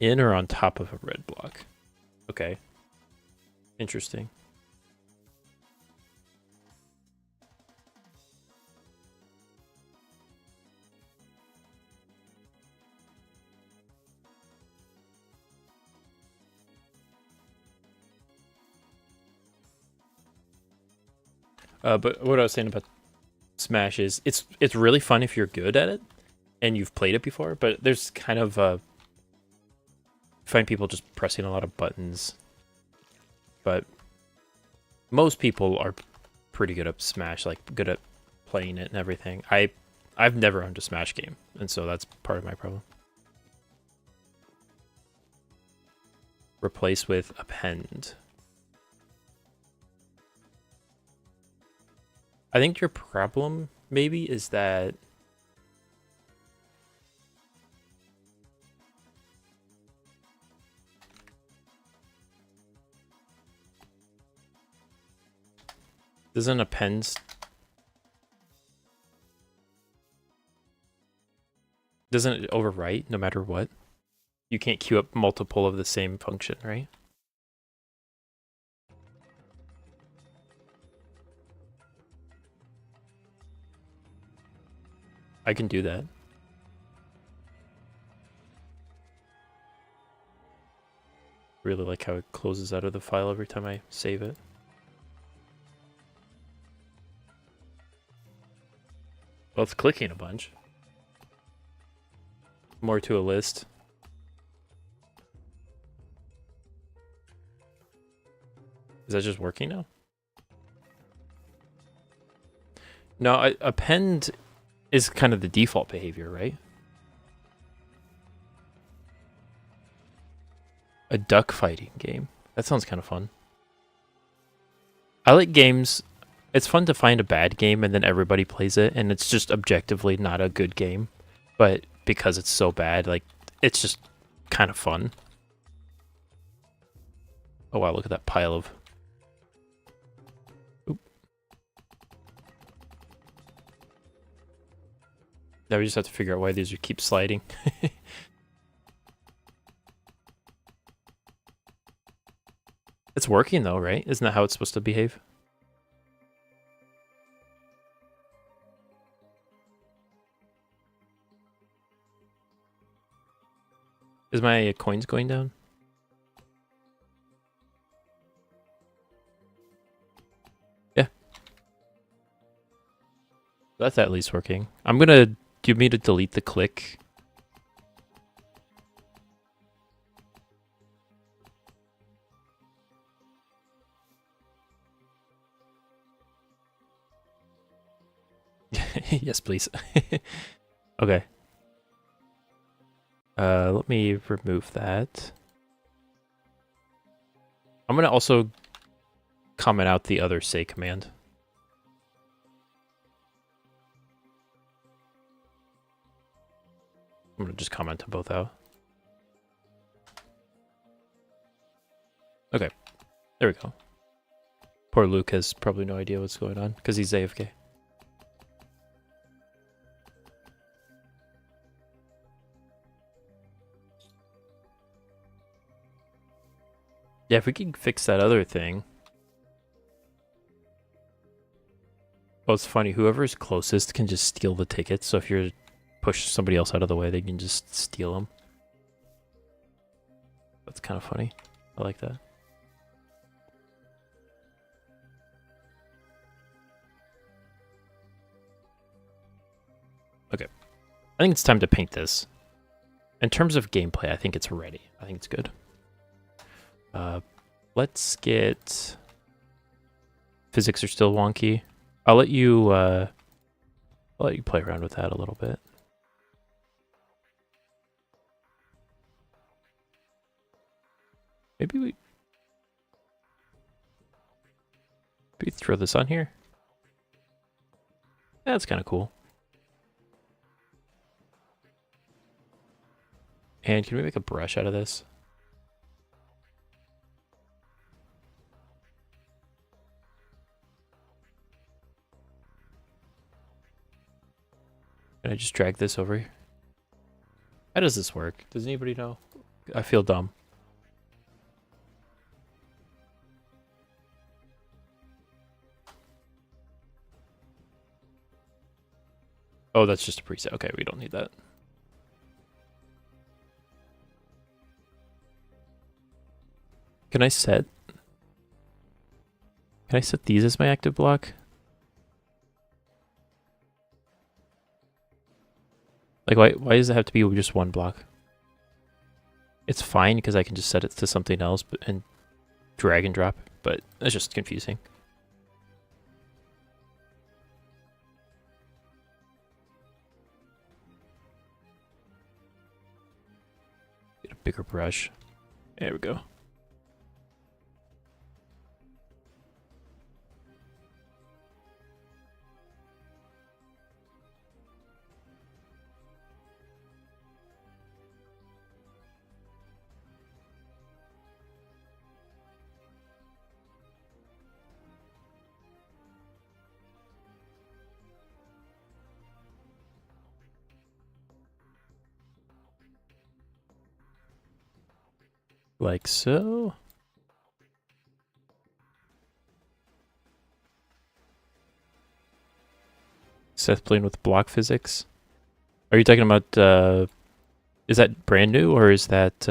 In or on top of a red block? Okay. Interesting. But what I was saying about Smash is it's really fun if you're good at it and you've played it before, but there's kind of find people just pressing a lot of buttons. But most people are pretty good at Smash, like good at playing it and everything. I've never owned a Smash game, and so that's part of my problem. Replace with append. I think your problem maybe is that doesn't append doesn't it overwrite no matter what? You can't queue up multiple of the same function, right? I can do that. Really like how it closes out of the file every time I save it. Well, it's clicking a bunch. More to a list. Is that just working now? No, append is kind of the default behavior, right? A duck fighting game. That sounds kind of fun. I like games. It's fun to find a bad game and then everybody plays it and it's just objectively not a good game. But because it's so bad, like, it's just kind of fun. Oh wow, look at that pile of... Oop. Now we just have to figure out why these keep sliding. It's working though, right? Isn't that how it's supposed to behave? Is my coins going down? Yeah. That's at least working. I'm gonna... Do you want me to delete the click? Yes, please. Okay. Let me remove that. I'm gonna also comment out the other say command. I'm gonna just comment them both out. Okay, there we go. Poor Luke has probably no idea what's going on because he's AFK. Yeah, if we can fix that other thing. Well, it's funny. Whoever's closest can just steal the tickets. So if you're push somebody else out of the way, they can just steal them. That's kind of funny. I like that. Okay. I think it's time to paint this. In terms of gameplay, I think it's ready. I think it's good. Let's get... Physics are still wonky. I'll let you play around with that a little bit. Maybe throw this on here. That's kind of cool. And can we make a brush out of this? Can I just drag this over here? How does this work? Does anybody know? I feel dumb. Oh, that's just a preset. Okay, we don't need that. Can I set these as my active block? Like, why does it have to be just one block? It's fine because I can just set it to something else and drag and drop, but it's just confusing. Get a bigger brush. There we go. Like so. Seth playing with block physics. Are you talking about, is that brand new or is that,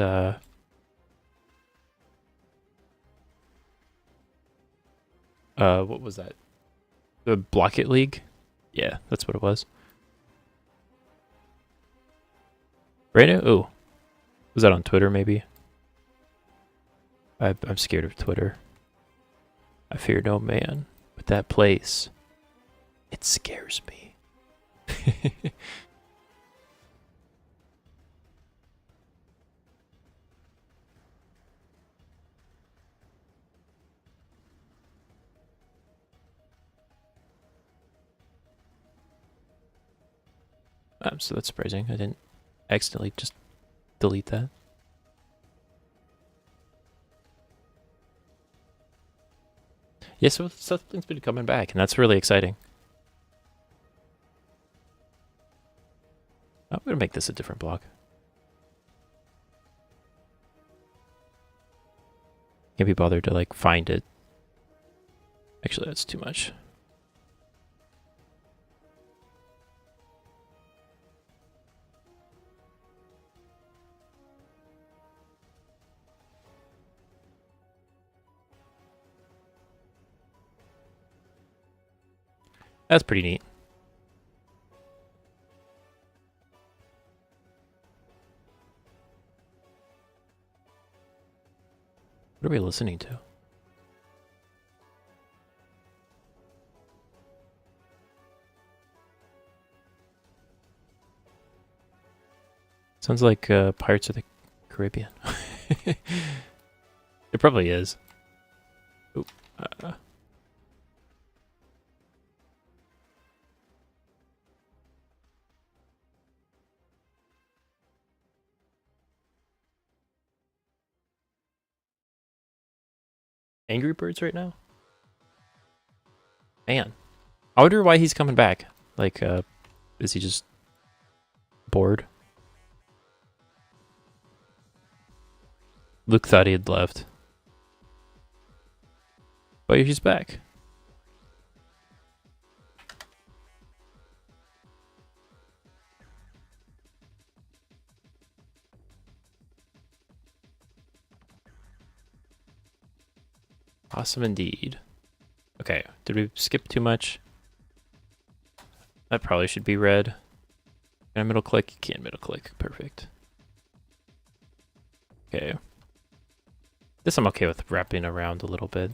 what was that? The Block It League? Yeah, that's what it was. Brand new? Oh. Was that on Twitter maybe? I'm scared of Twitter. I fear no man. But that place, it scares me. So that's surprising. I didn't accidentally just delete that. Yeah, so something's been coming back, and that's really exciting. I'm gonna make this a different block. Can't be bothered to like find it. Actually, that's too much. That's pretty neat. What are we listening to? Sounds like Pirates of the Caribbean. It probably is. Oop. Angry Birds right now? Man. I wonder why he's coming back. Like, is he just bored? Luke thought he had left. But he's back. Awesome indeed. Okay, did we skip too much? That probably should be red. Can I middle click? You can middle click. Perfect. Okay. This I'm okay with wrapping around a little bit.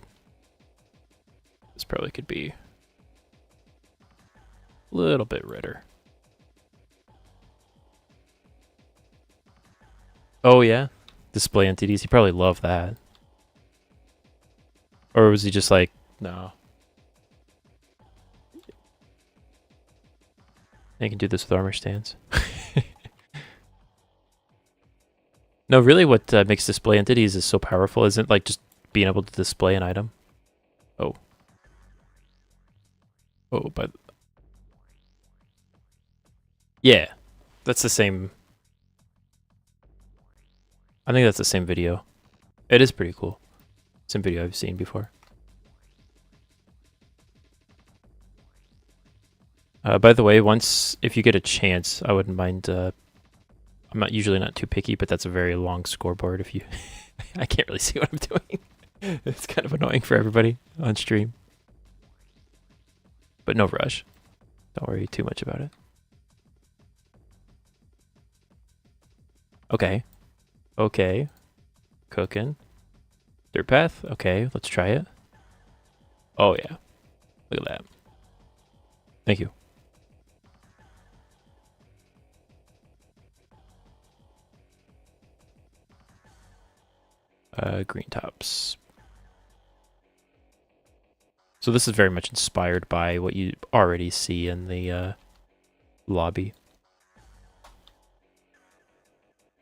This probably could be a little bit redder. Oh yeah? Display entities. He probably loved that. Or was he just like, no. I can do this with armor stands. No, really what makes display entities is so powerful isn't like just being able to display an item. Oh. Oh, but... Yeah. That's the same... I think that's the same video. It is pretty cool. Same video I've seen before. By the way, if you get a chance, I wouldn't mind... I'm usually not too picky, but that's a very long scoreboard if you... I can't really see what I'm doing. It's kind of annoying for everybody on stream. But no rush. Don't worry too much about it. Okay. Okay. Cooking. Dirt path? Okay, let's try it. Oh yeah. Look at that. Thank you. Green tops. So this is very much inspired by what you already see in the lobby.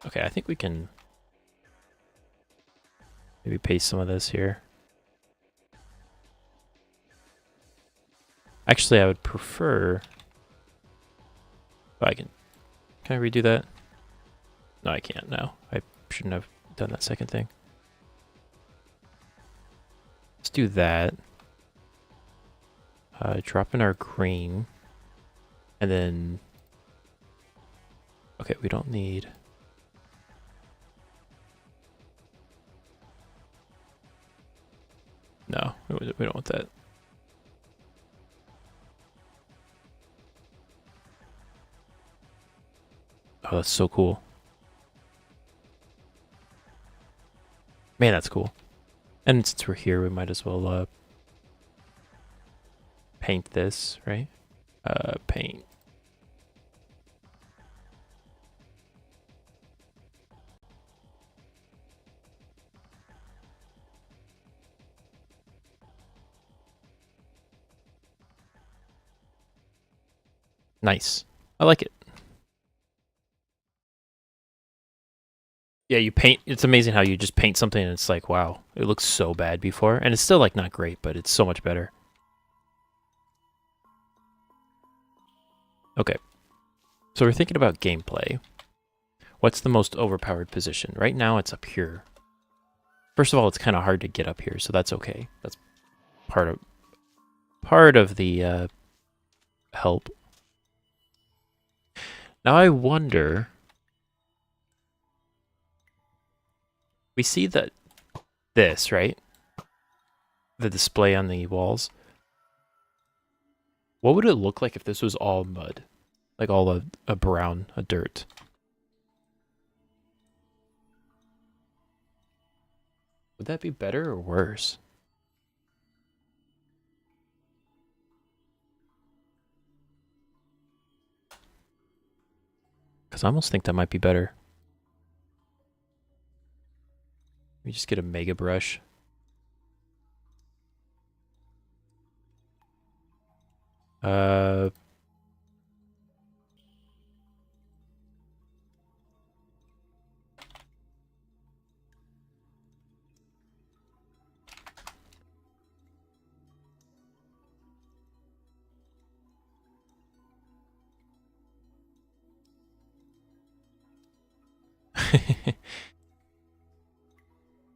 Okay, I think we can maybe paste some of this here. Actually, I would prefer... Oh, can I redo that? No, I can't. No, I shouldn't have done that second thing. Let's do that. Drop in our green. And then... Okay, we don't need... No, we don't want that. Oh, that's so cool. Man, that's cool. And since we're here, we might as well paint this, right? Paint. Nice. I like it. Yeah, you paint. It's amazing how you just paint something and it's like, wow, it looks so bad before. And it's still like not great, but it's so much better. Okay. So we're thinking about gameplay. What's the most overpowered position? Right now it's up here. First of all, it's kind of hard to get up here, so that's okay. That's part of the help. Now I wonder... We see that this, right? The display on the walls. What would it look like if this was all mud? Like all a brown, a dirt. Would that be better or worse? Because I almost think that might be better. We just get a mega brush.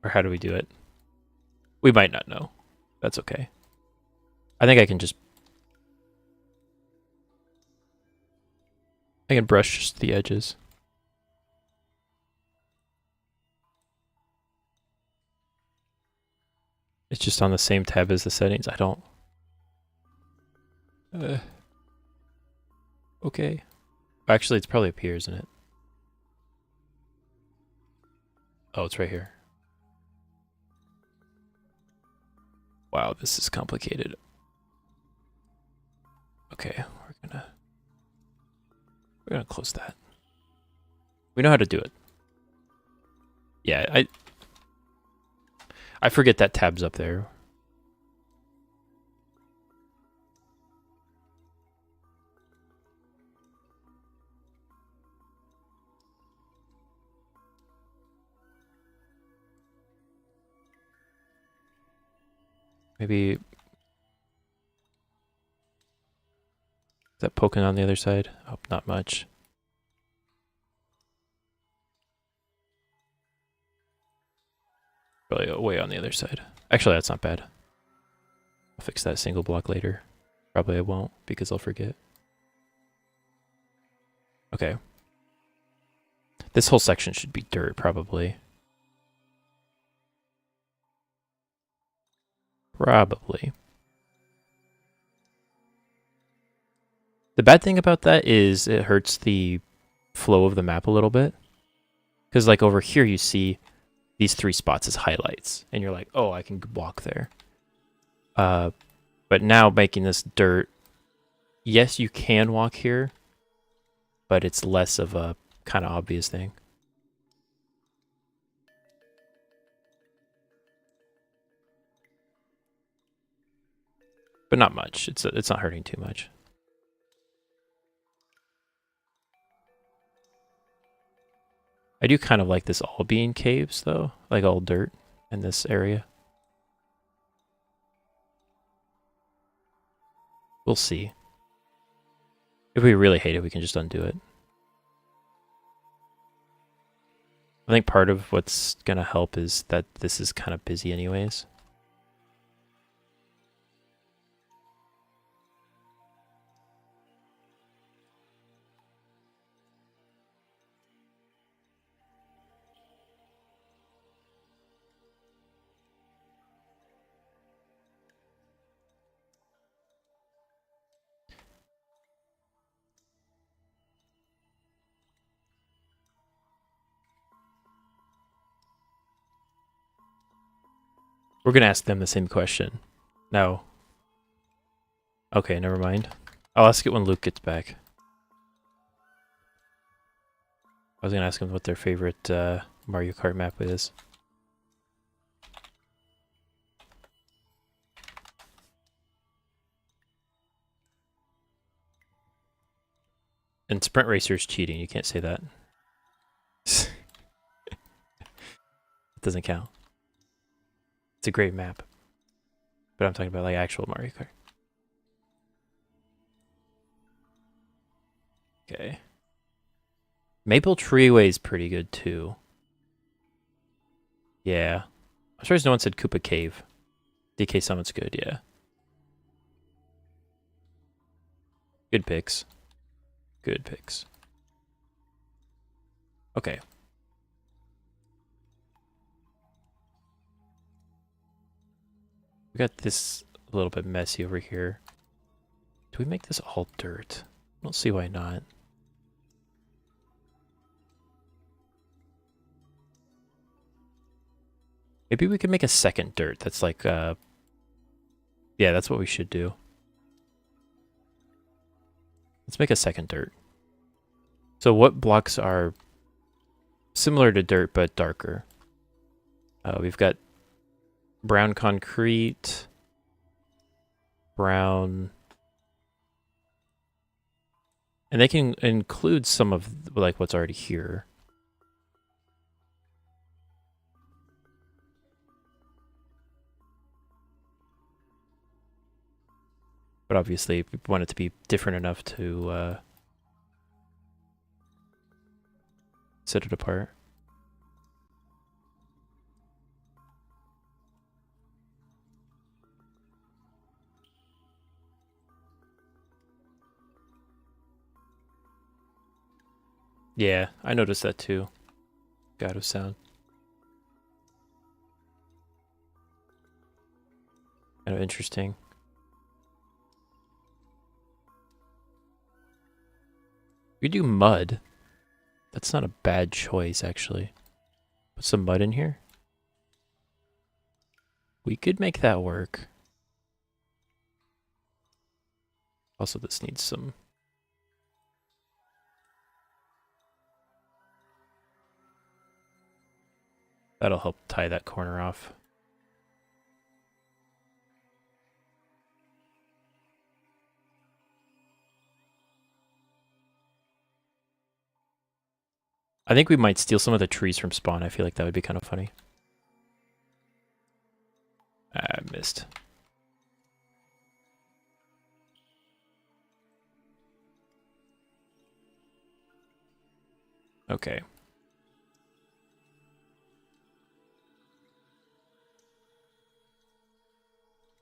Or how do we do it? We might not know. That's okay. I think I can just... I can brush just the edges. It's just on the same tab as the settings. I don't... Okay. Actually, it's probably up here, isn't it? Oh, it's right here. Wow, this is complicated. Okay, we're gonna close that. We know how to do it. Yeah, I forget that tab's up there. Maybe... Is that poking on the other side? Oh, not much. Probably way on the other side. Actually, that's not bad. I'll fix that single block later. Probably I won't, because I'll forget. Okay. This whole section should be dirt, probably. Probably. The bad thing about that is it hurts the flow of the map a little bit. Because like over here you see these 3 spots as highlights. And you're like, oh, I can walk there. But now making this dirt, yes, you can walk here. But it's less of a kind of obvious thing. But not much. It's not hurting too much. I do kind of like this all being caves, though. Like all dirt in this area. We'll see. If we really hate it, we can just undo it. I think part of what's going to help is that this is kind of busy anyways. We're gonna ask them the same question. No. Okay, never mind. I'll ask it when Luke gets back. I was gonna ask him what their favorite Mario Kart map is. And Sprint Racer's cheating. You can't say that. It doesn't count. It's a great map. But I'm talking about like actual Mario Kart. Okay. Maple Treeway is pretty good too. Yeah. I'm surprised no one said Koopa Cave. DK Summit's good, yeah. Good picks. Good picks. Okay. We got this a little bit messy over here. Do we make this all dirt? I don't see why not. Maybe we could make a second dirt that's like, yeah, that's what we should do. Let's make a second dirt. So what blocks are similar to dirt but darker? We've got brown concrete, brown, and they can include some of like what's already here. But obviously, we want it to be different enough to set it apart. Yeah, I noticed that too. God of sound. Kind of interesting. We do mud. That's not a bad choice, actually. Put some mud in here. We could make that work. Also, this needs some... That'll help tie that corner off. I think we might steal some of the trees from spawn. I feel like that would be kind of funny. I missed. Okay.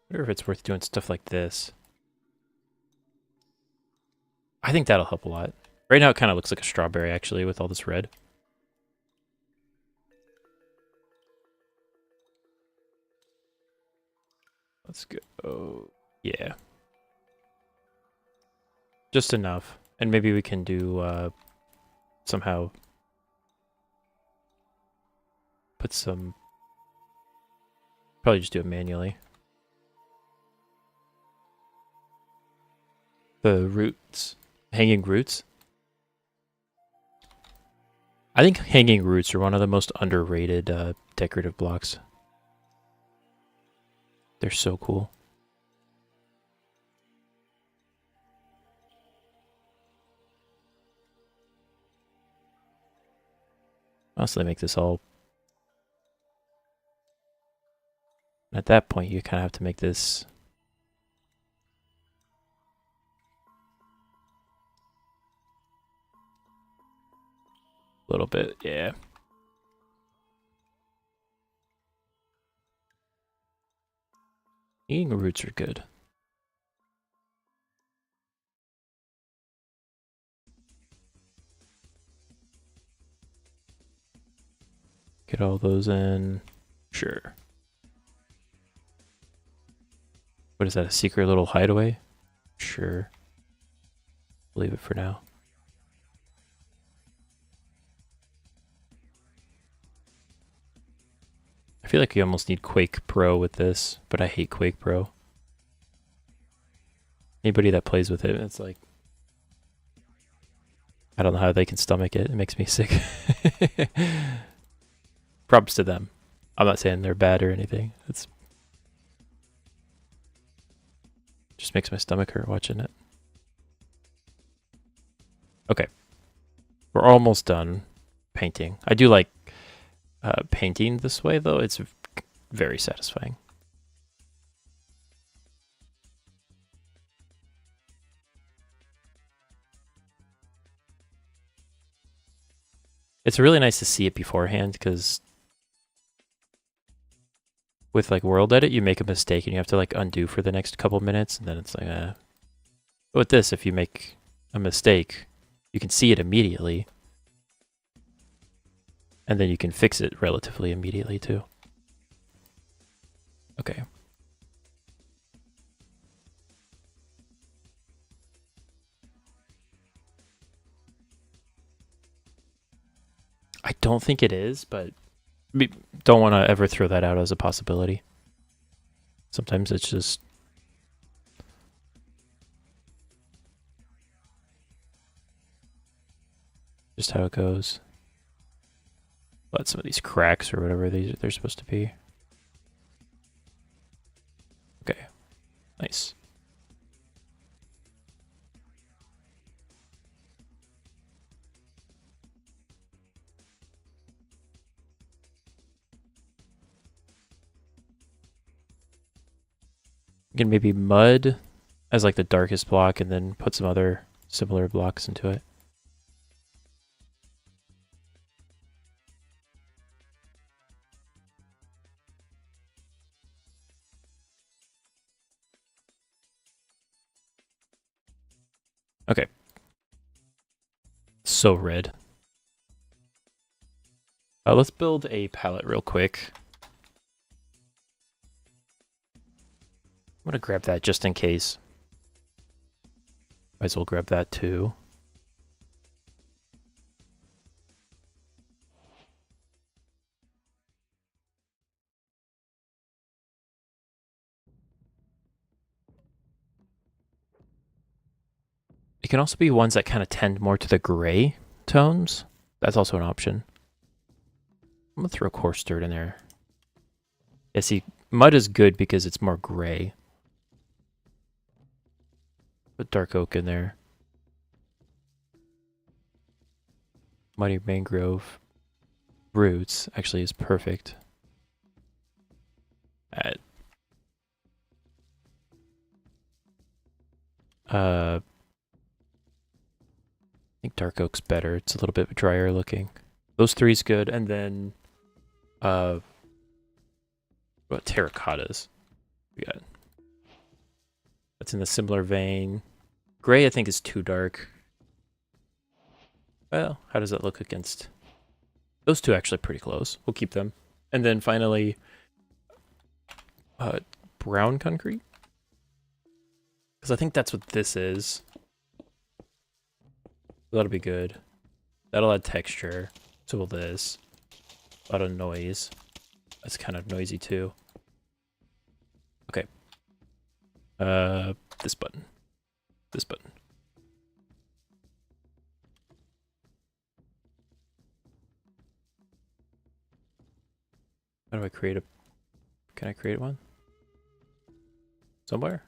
I wonder if it's worth doing stuff like this. I think that'll help a lot. Right now it kind of looks like a strawberry, actually, with all this red. Let's go. Yeah. Just enough. And maybe we can do, somehow put some... Probably just do it manually. The roots. Hanging roots? I think hanging roots are one of the most underrated decorative blocks. They're so cool. Honestly, make this all... At that point, you kind of have to make this... a little bit, yeah. Hanging roots are good. Get all those in. Sure. What is that, a secret little hideaway? Sure. Leave it for now. I feel like you almost need Quake Pro with this, but I hate Quake Pro. Anybody that plays with it, it's like, I don't know how they can stomach it. It makes me sick. Props to them. I'm not saying they're bad or anything. It's just makes my stomach hurt watching it. Okay. We're almost done painting. I do like painting this way, though. It's very satisfying. It's really nice to see it beforehand, because with like world edit, you make a mistake and you have to like undo for the next couple minutes, and then it's like, But with this, if you make a mistake, you can see it immediately, and then you can fix it relatively immediately too. Okay. I don't think it is, but we don't want to ever throw that out as a possibility. Sometimes it's just how it goes. Let some of these cracks or whatever they're supposed to be. Okay, nice. You can maybe mud as like the darkest block and then put some other similar blocks into it. Okay. So red. Let's build a palette real quick. I'm gonna grab that just in case. Might as well grab that too. It can also be ones that kind of tend more to the gray tones. That's also an option. I'm gonna throw coarse dirt in there. Yeah, see, mud is good because it's more gray. Put dark oak in there. Muddy mangrove roots actually is perfect. I think dark oak's better. It's a little bit drier looking. Those three's good, and then what about terracottas? We got that's in a similar vein. Gray, I think, is too dark. Well, how does that look against those two? Actually, pretty close. We'll keep them, and then finally, brown concrete, because I think that's what this is. That'll be good. That'll add texture. So will this. A lot of noise. That's kind of noisy too. Okay. This button. This button. How do I create a... Can I create one? Somewhere?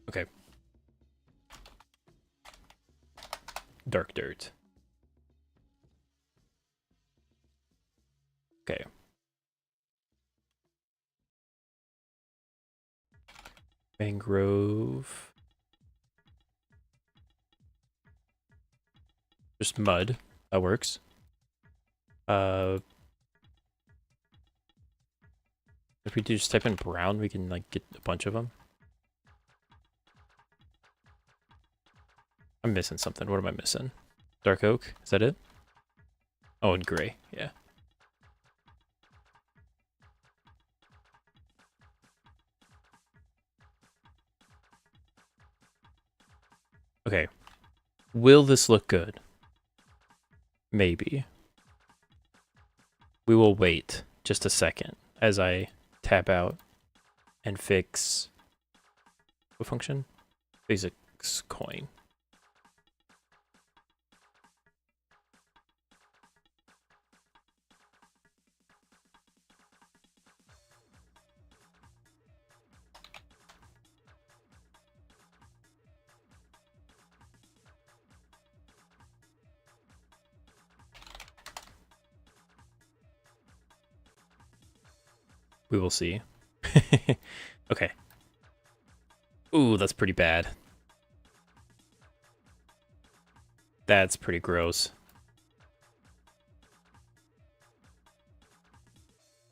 Okay. Dark dirt. Okay. Mangrove. Just mud. That works. If we do just type in brown, we can like get a bunch of them. I'm missing something. What am I missing? Dark oak? Is that it? Oh, and gray. Yeah. Okay. Will this look good? Maybe. We will wait just a second as I tab out and fix what function? Basics coin. We will see. Okay. Ooh, that's pretty bad. That's pretty gross.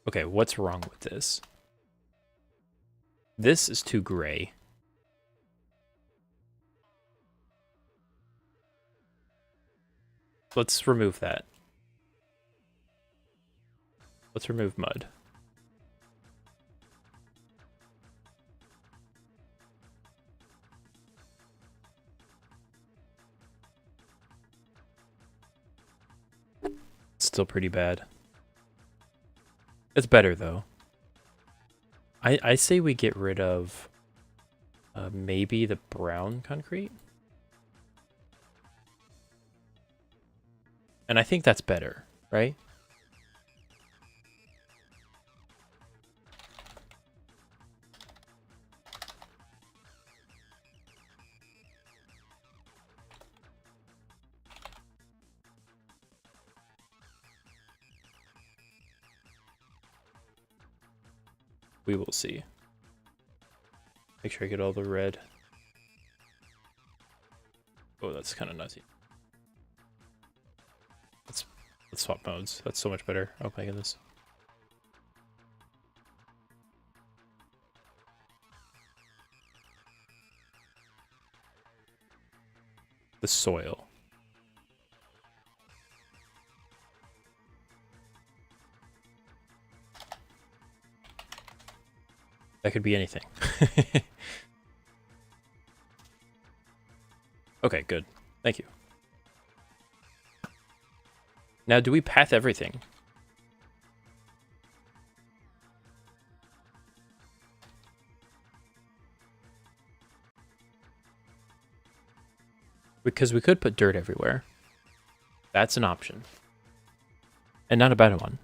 Okay, what's wrong with this? This is too gray. Let's remove that. Let's remove mud. It's still pretty bad. It's better though. I say we get rid of maybe the brown concrete. And I think that's better, right? We will see. Make sure I get all the red. Oh, that's kind of nutty. Let's swap modes. That's so much better. Oh my goodness. The soil. That could be anything. Okay, good. Thank you. Now, do we path everything? Because we could put dirt everywhere. That's an option. And not a bad one.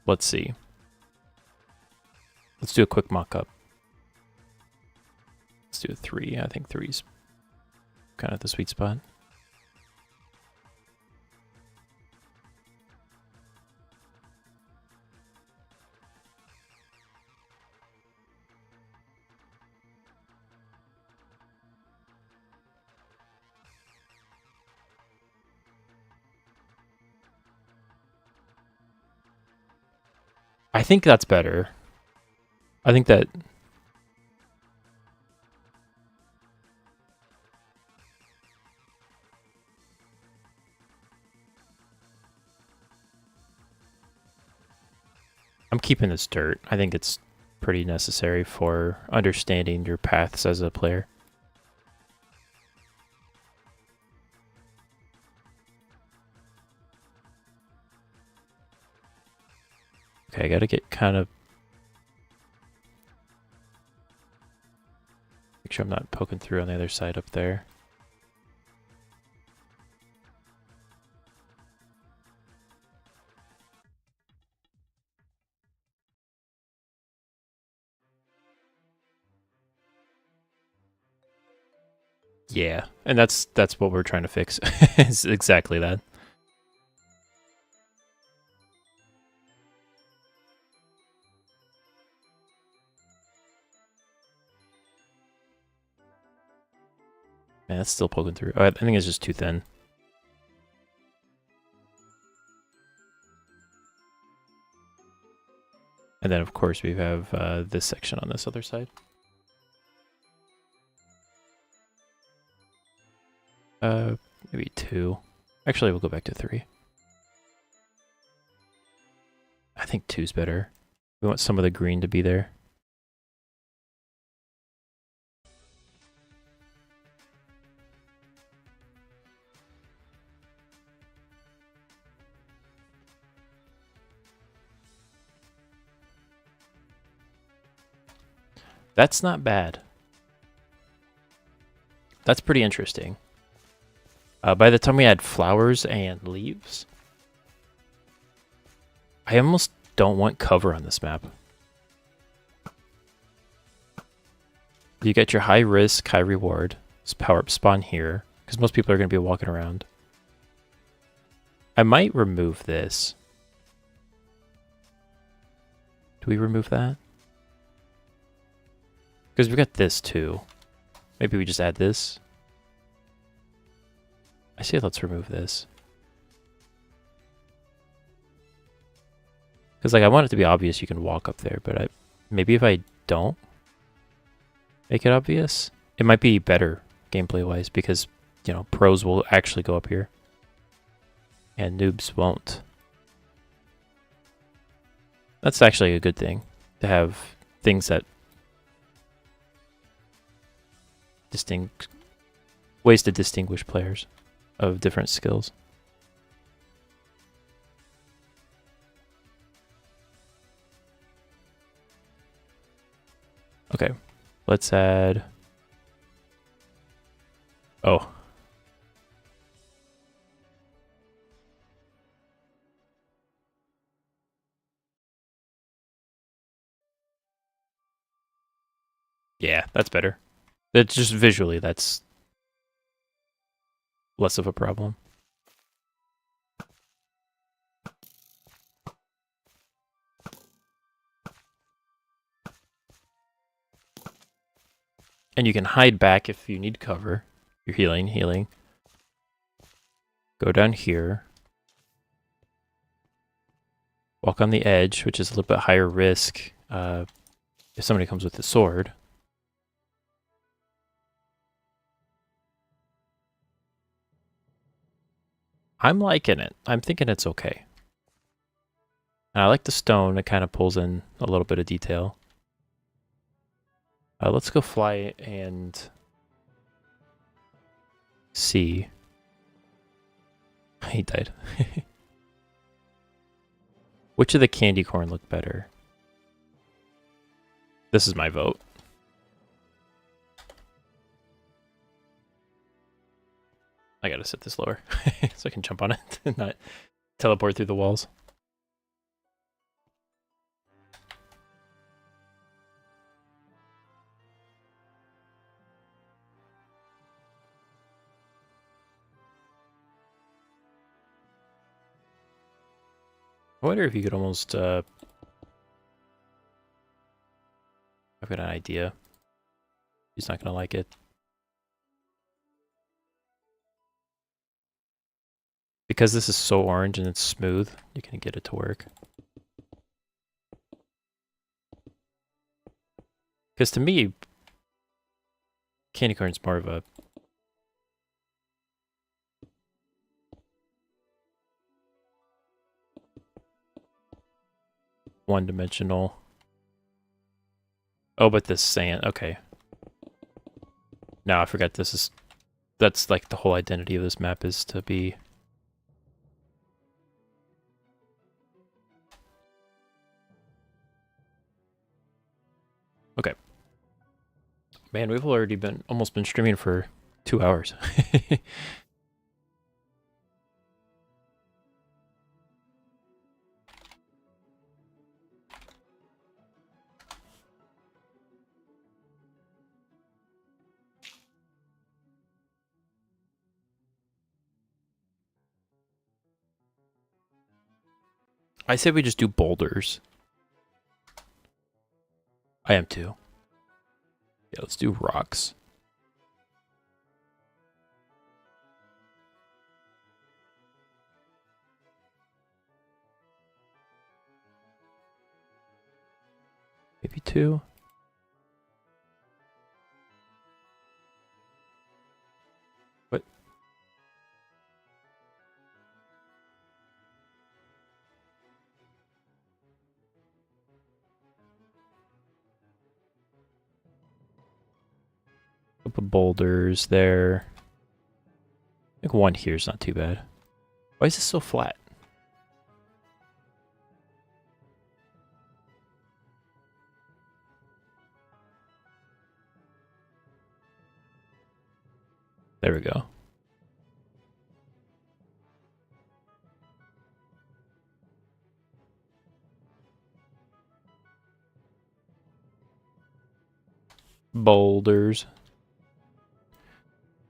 Let's see. Let's do a quick mock-up. Let's do a 3. I think 3's kind of the sweet spot. I think that's better. I think that... I'm keeping this dirt. I think it's pretty necessary for understanding your paths as a player. Okay, I gotta get kind of... Make sure I'm not poking through on the other side up there. Yeah, and that's what we're trying to fix. It's exactly that. Man, that's still poking through. Oh, I think it's just too thin. And then, of course, we have this section on this other side. Maybe 2. Actually, we'll go back to 3. I think 2's better. We want some of the green to be there. That's not bad. That's pretty interesting. By the time we add flowers and leaves, I almost don't want cover on this map. You get your high risk, high reward. This power up spawn here, because most people are going to be walking around. I might remove this. Do we remove that? Because we got this too. Maybe we just add this. I say let's remove this. Because like I want it to be obvious you can walk up there, but maybe if I don't make it obvious, it might be better gameplay wise because, you know, pros will actually go up here and noobs won't. That's actually a good thing to have things that ways to distinguish players of different skills. Okay, let's add. Oh. Yeah, that's better. It's just visually, that's less of a problem. And you can hide back if you need cover. You're healing. Go down here. Walk on the edge, which is a little bit higher risk if somebody comes with a sword. I'm liking it. I'm thinking it's okay. And I like the stone. It kind of pulls in a little bit of detail. Let's go fly and see. He died. Which of the candy corn look better? This is my vote. I gotta set this lower so I can jump on it and not teleport through the walls. I wonder if you could almost, I've got an idea. He's not gonna like it. Because this is so orange and it's smooth, you can get it to work. Because to me, candy corn's more of a one-dimensional. Oh, but this sand, okay. No, I forgot that's like the whole identity of this map is to be. Okay. Man, we've already almost been streaming for 2 hours. I say we just do boulders. I am too. Yeah, let's do rocks. Maybe 2. What? Couple boulders there. I think one here is not too bad. Why is this so flat? There we go. Boulders.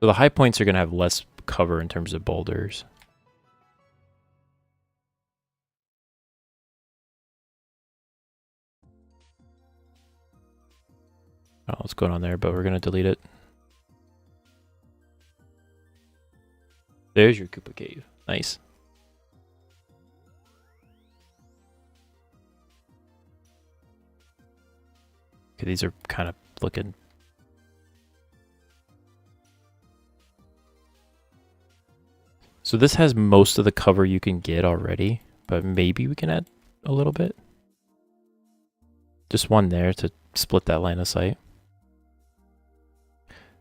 So the high points are going to have less cover in terms of boulders. I don't know what's going on there, but we're going to delete it. There's your Koopa Cave. Nice. Okay, these are kind of looking... So this has most of the cover you can get already, but maybe we can add a little bit. Just one there to split that line of sight.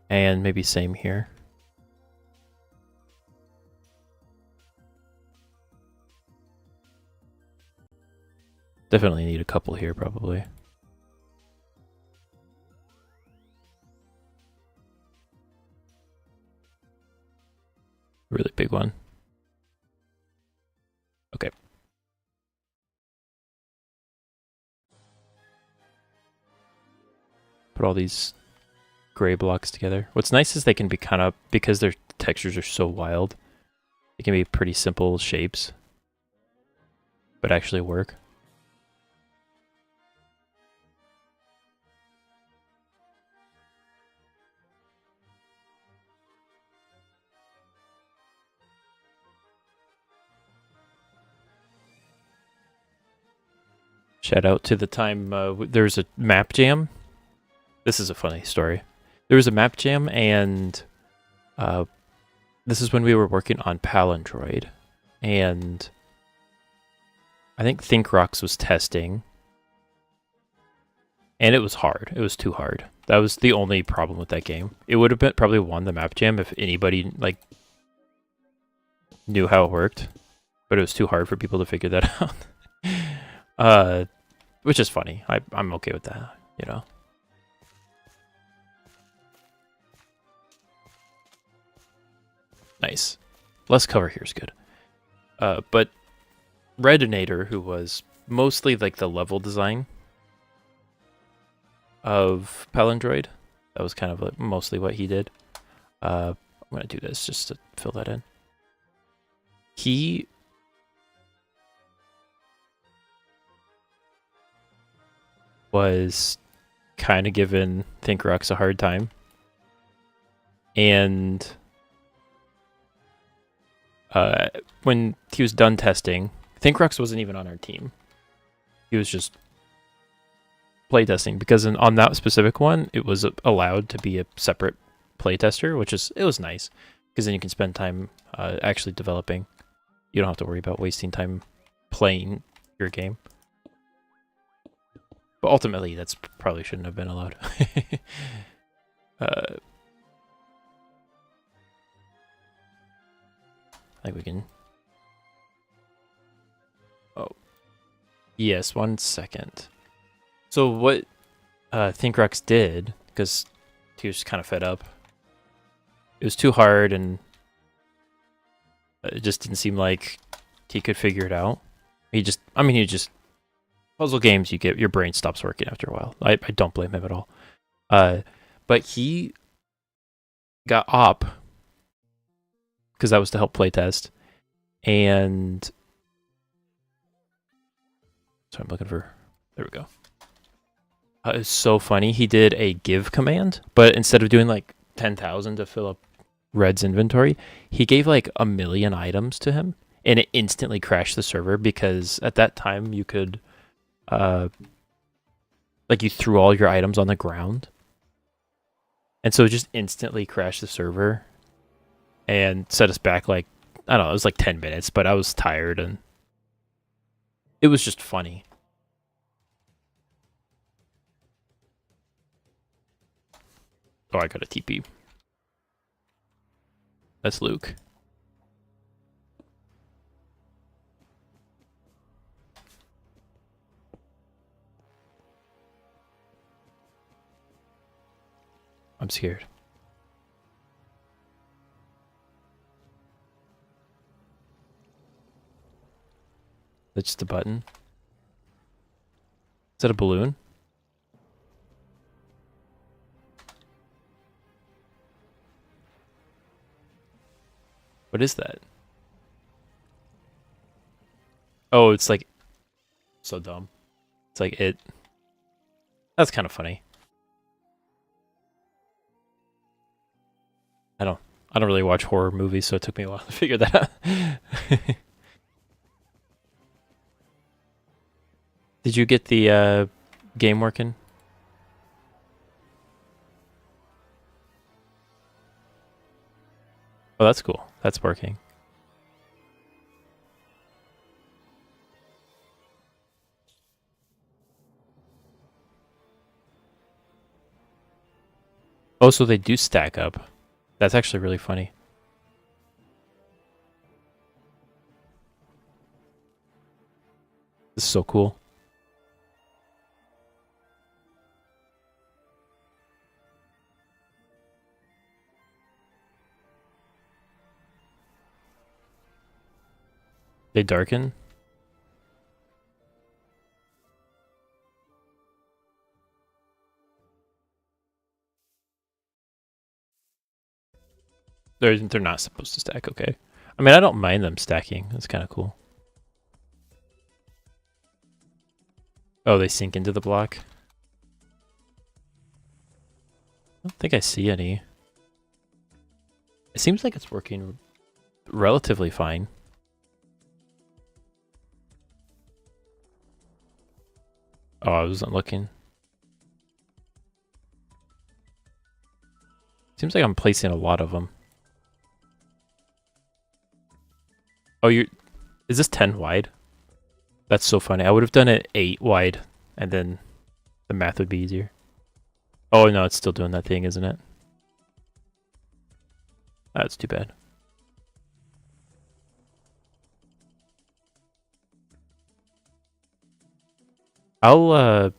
And maybe same here. Definitely need a couple here, probably. Really big one. Okay. Put all these gray blocks together. What's nice is they can be kind of, because their textures are so wild, they can be pretty simple shapes, but actually work. Shout out to the time there was a map jam. This is a funny story. There was a map jam, and this is when we were working on Palindroid, and I think ThinkRocks was testing, and it was hard. It was too hard. That was the only problem with that game. It would have been probably won the map jam if anybody like knew how it worked, but it was too hard for people to figure that out. Which is funny. I'm okay with that, you know. Nice. Less cover here is good. But Redinator, who was mostly like the level design of Palindroid, that was kind of like mostly what he did. I'm going to do this just to fill that in. He was kind of giving ThinkRocks a hard time. And when he was done testing, ThinkRocks wasn't even on our team. He was just playtesting, because on that specific one, it was allowed to be a separate playtester, it was nice, because then you can spend time actually developing. You don't have to worry about wasting time playing your game. But ultimately, that's probably shouldn't have been allowed. I think we can... Oh. Yes, 1 second. So what ThinkRocks did, because he was kind of fed up, it was too hard, and it just didn't seem like he could figure it out. He just puzzle games, your brain stops working after a while. I don't blame him at all. But he got op, because that was to help playtest, and so I'm looking for, there we go. It's so funny. He did a give command, but instead of doing like 10,000 to fill up Red's inventory, he gave like 1 million items to him, and it instantly crashed the server, because at that time you could like you threw all your items on the ground, and so it just instantly crashed the server and set us back like, I don't know, it was like 10 minutes, but I was tired and it was just funny. Oh, I got a TP. That's Luke. I'm scared. That's just a button. Is that a balloon? What is that? Oh, it's like so dumb. It's like it. That's kind of funny. I don't really watch horror movies, so it took me a while to figure that out. Did you get the game working? Oh, that's cool. That's working. Oh, so they do stack up. That's actually really funny. This is so cool. They darken. They're not supposed to stack, okay. I mean, I don't mind them stacking. That's kind of cool. Oh, they sink into the block. I don't think I see any. It seems like it's working relatively fine. Oh, I wasn't looking. Seems like I'm placing a lot of them. Oh, is this 10 wide? That's so funny. I would have done it 8 wide, and then the math would be easier. Oh, no, it's still doing that thing, isn't it? That's too bad. I'll, I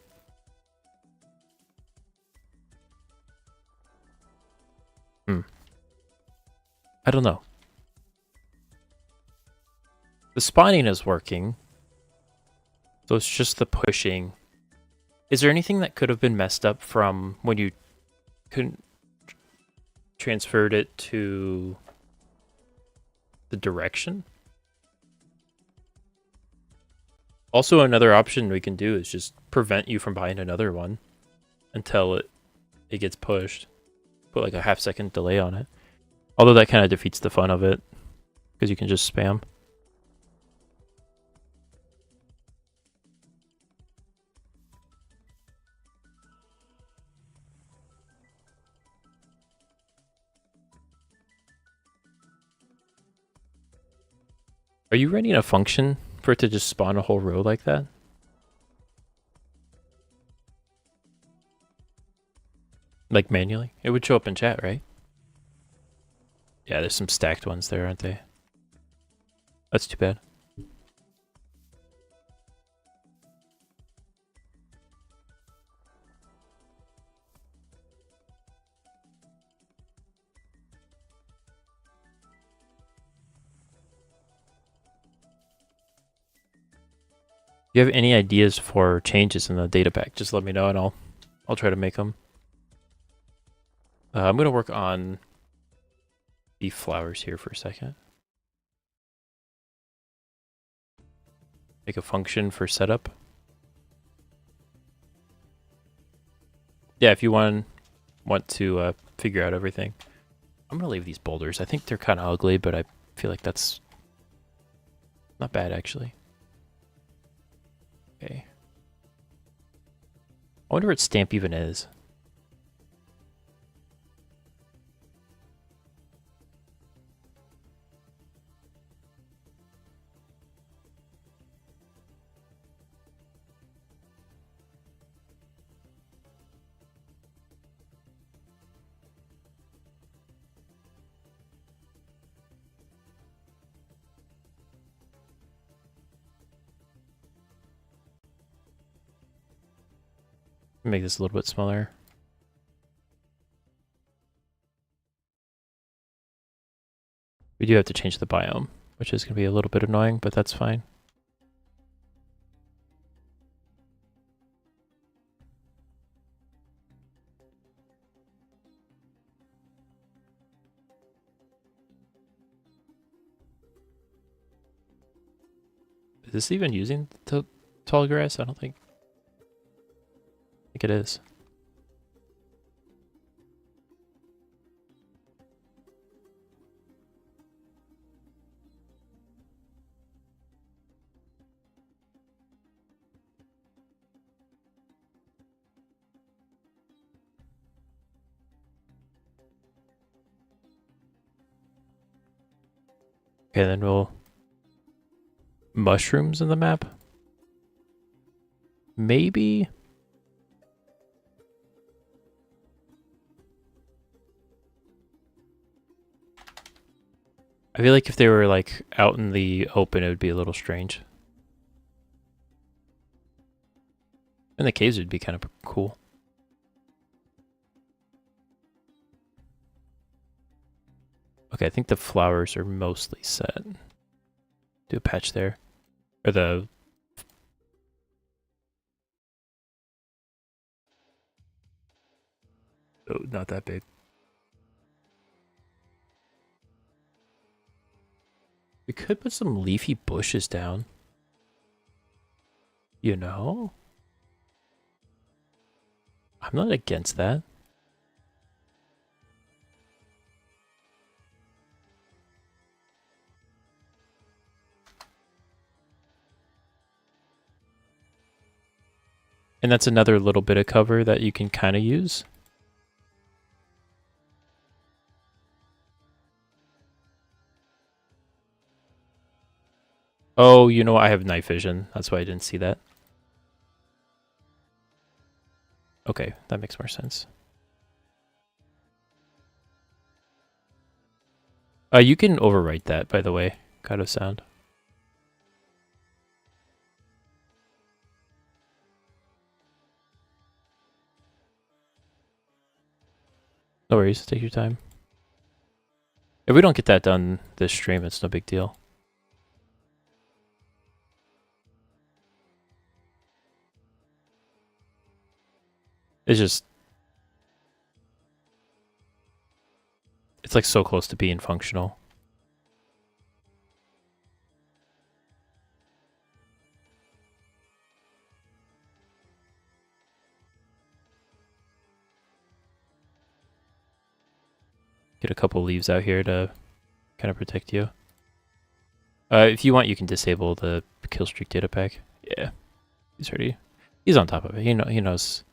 don't know. The spawning is working. So it's just the pushing. Is there anything that could have been messed up from when you couldn't transferred it to the direction? Also, another option we can do is just prevent you from buying another one until it gets pushed. Put like a half-second delay on it. Although that kind of defeats the fun of it, because you can just spam. Are you running a function for it to just spawn a whole row like that? Like manually? It would show up in chat, right? Yeah, there's some stacked ones there, aren't they? That's too bad. If you have any ideas for changes in the data pack, just let me know and I'll try to make them. I'm going to work on the flowers here for a second. Make a function for setup. Yeah, if you want to figure out everything. I'm going to leave these boulders. I think they're kind of ugly, but I feel like that's not bad, actually. Okay. I wonder what stamp even is. Make this a little bit smaller. We do have to change the biome, which is going to be a little bit annoying, but that's fine. Is this even using the tall grass? I don't think. I think it is. Okay, then we'll mushrooms in the map. Maybe. I feel like if they were like out in the open, it would be a little strange. And the caves would be kind of cool. Okay, I think the flowers are mostly set. Do a patch there. Or the... Oh, not that big. We could put some leafy bushes down. You know? I'm not against that. And that's another little bit of cover that you can kind of use. Oh, you know, I have night vision. That's why I didn't see that. Okay, that makes more sense. You can overwrite that, by the way, kind of sound. No worries, take your time. If we don't get that done this stream, it's no big deal. It's just... It's like so close to being functional. Get a couple leaves out here to kind of protect you. If you want, you can disable the Killstreak data pack. Yeah, he's on top of it. He knows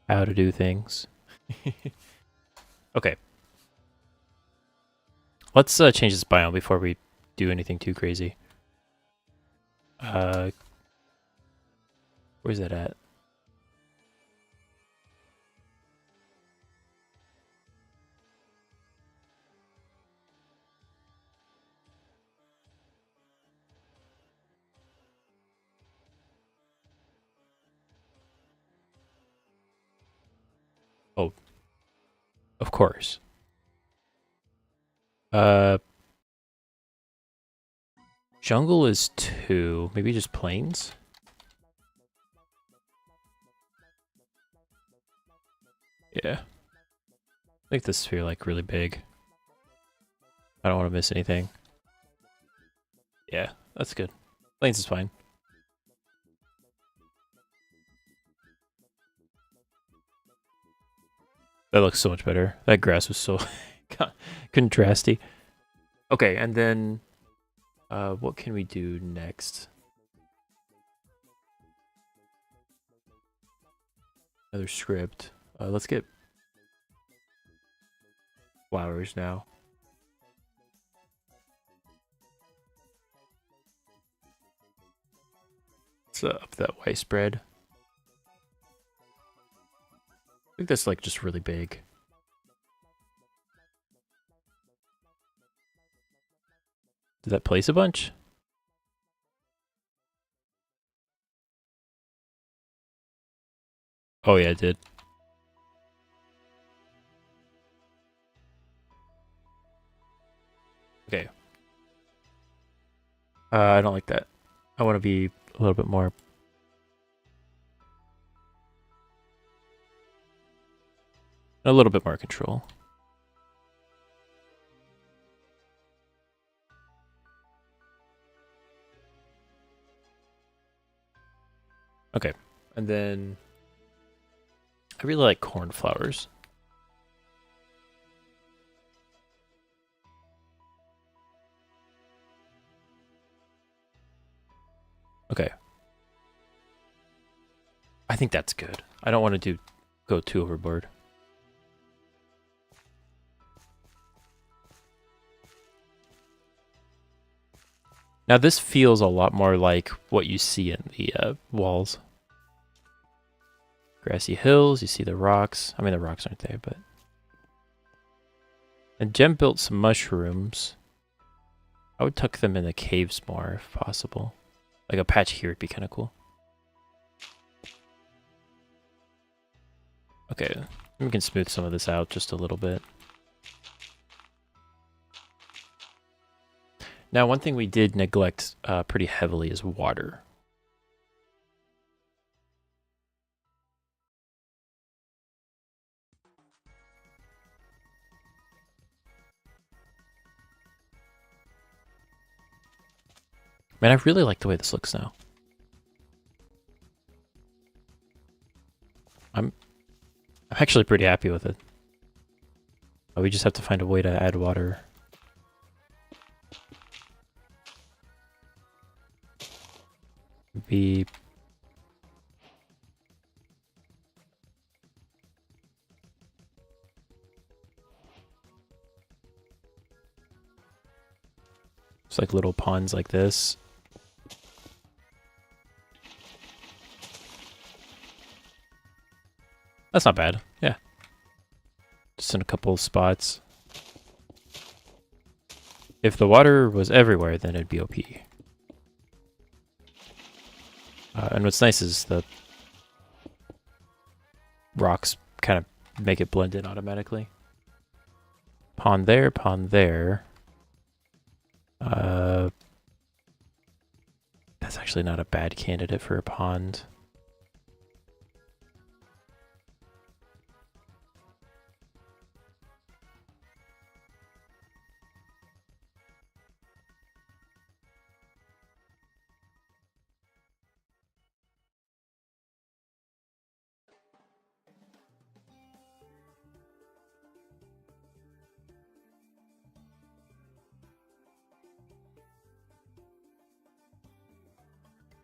how to do things. Okay. Let's change this biome before we do anything too crazy. Where's that at? Oh, of course. Jungle is 2. Maybe just plains? Yeah. Make this sphere like really big. I don't want to miss anything. Yeah, that's good. Plains is fine. That looks so much better. That grass was so contrasty. Okay, and then what can we do next? Another script. Let's get flowers now. Let's up that white spread. I think that's like just really big. Did that place a bunch? Oh yeah, it did. Okay. I don't like that. I want to be a little bit more. A little bit more control. Okay. And then I really like cornflowers. Okay. I think that's good. I don't want to go too overboard. Now this feels a lot more like what you see in the walls. Grassy hills, you see the rocks. I mean, the rocks aren't there, but... And Jem built some mushrooms. I would tuck them in the caves more, if possible. Like a patch here would be kind of cool. Okay, we can smooth some of this out just a little bit. Now, one thing we did neglect pretty heavily is water. Man, I really like the way this looks now. I'm actually pretty happy with it. Oh, we just have to find a way to add water. Be it's like little ponds like this. That's not bad. Yeah. Just in a couple of spots. If the water was everywhere, then it'd be OP. And what's nice is the rocks kind of make it blend in automatically. Pond there, pond there. That's actually not a bad candidate for a pond.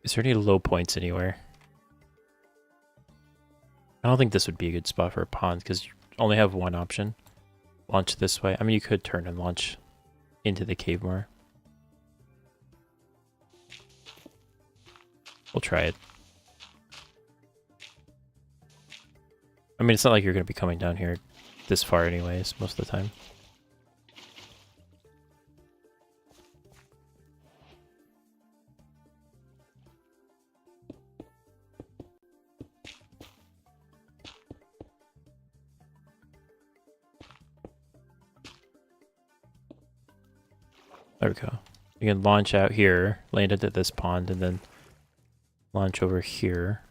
Is there any low points anywhere? I don't think this would be a good spot for a pond because you only have one option. Launch this way. I mean, you could turn and launch into the cave more. We'll try it. I mean, it's not like you're going to be coming down here this far anyways, most of the time. There we go. You can launch out here, land into this pond, and then launch over here.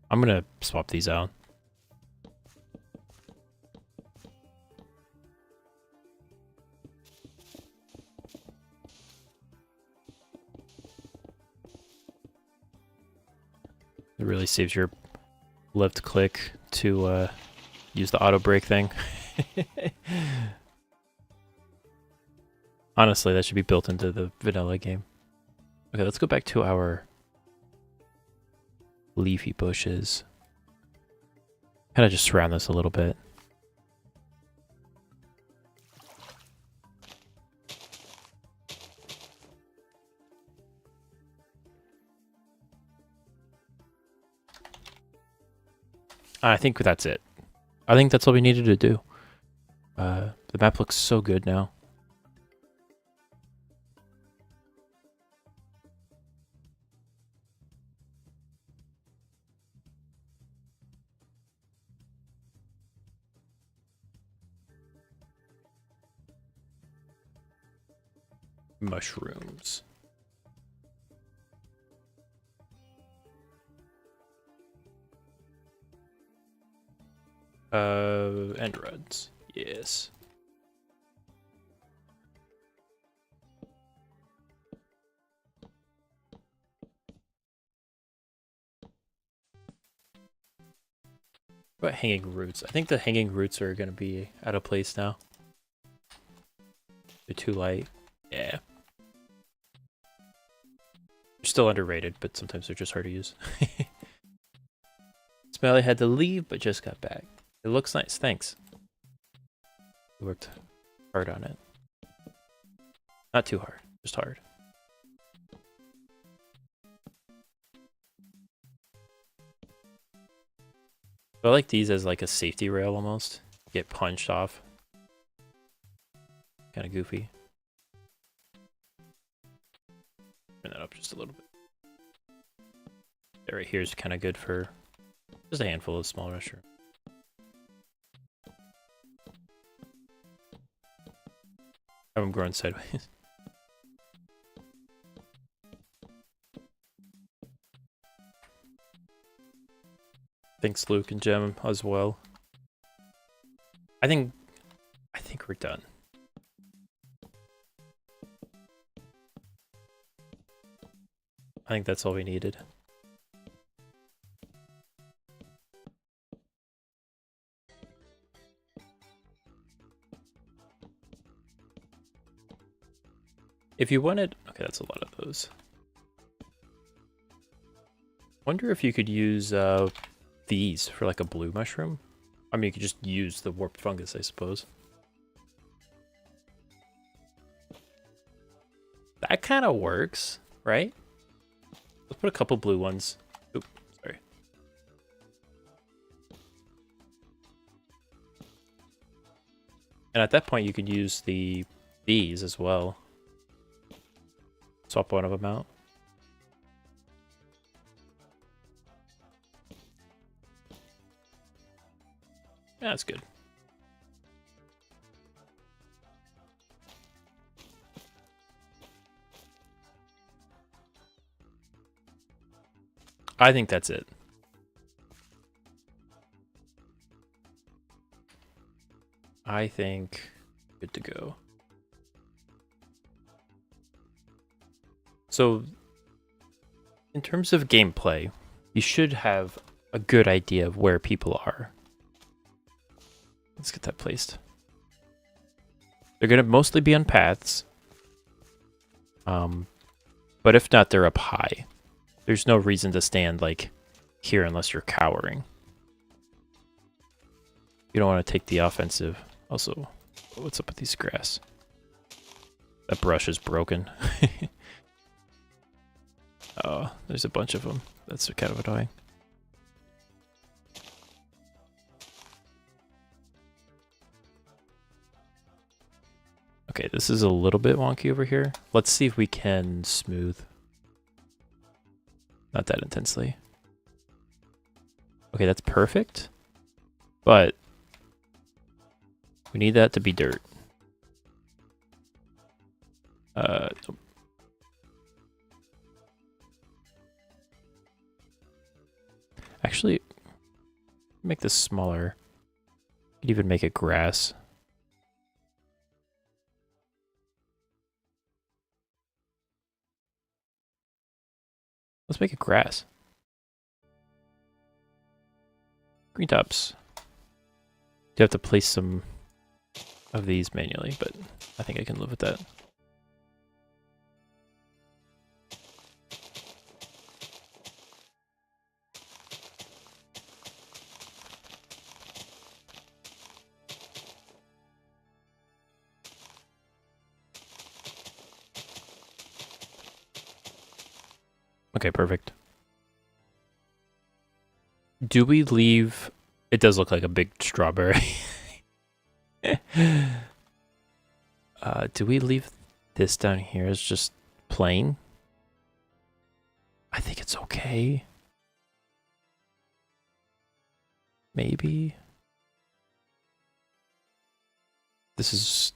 I'm gonna swap these out. It really saves your left click to use the auto brake thing. Honestly, that should be built into the vanilla game. Okay, let's go back to our leafy bushes. Kind of just surround this a little bit. I think that's it. I think that's all we needed to do. The map looks so good now. mushrooms. End rods. Yes. What about hanging roots? I think the hanging roots are gonna be out of place now. They're too light. Yeah. They're still underrated, but sometimes they're just hard to use. Smelly had to leave, but just got back. It looks nice, thanks. We worked hard on it. Not too hard, just hard. I like these as like a safety rail almost. Get punched off. Kind of goofy. Turn that up just a little bit. That right here is kind of good for just a handful of small mushrooms. Have them growing sideways. Thanks, Luke and Gem as well. I think we're done. I think that's all we needed. If you wanted, okay, that's a lot of those. Wonder if you could use these for like a blue mushroom. I mean, you could just use the warped fungus, I suppose. That kind of works, right? Let's put a couple blue ones. Oop, sorry. And at that point, you could use these as well. Swap one of them out. Yeah, that's good. I think that's it. I think good to go. So, in terms of gameplay, you should have a good idea of where people are. Let's get that placed. They're going to mostly be on paths. But if not, they're up high. There's no reason to stand, like, here unless you're cowering. You don't want to take the offensive. Also, what's up with these grass? That brush is broken. Oh, there's a bunch of them. That's kind of annoying. Okay, this is a little bit wonky over here. Let's see if we can smooth. Not that intensely. Okay, that's perfect. But we need that to be dirt. Actually, make this smaller. You could even make it grass. Let's make it grass. Green tops. You have to place some of these manually, but I think I can live with that. Okay, perfect. Do we leave... It does look like a big strawberry. Do we leave this down here as just plain? I think it's okay. Maybe. This is...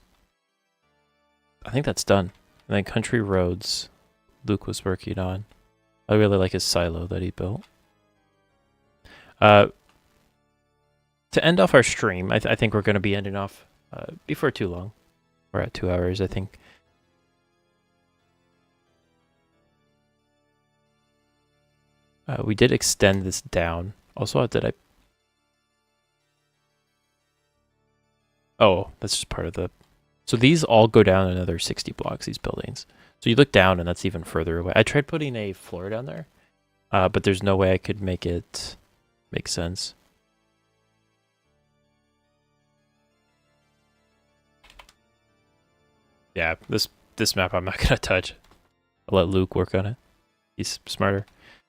I think that's done. And then country roads, Luke was working on. I really like his silo that he built. To end off our stream, I think we're going to be ending off before too long. We're at 2 hours, I think. We did extend this down. Also, did I... Oh, that's just part of the... So these all go down another 60 blocks, these buildings. So you look down and that's even further away. I tried putting a floor down there, but there's no way I could make it make sense. Yeah, this map I'm not going to touch. I'll let Luke work on it. He's smarter.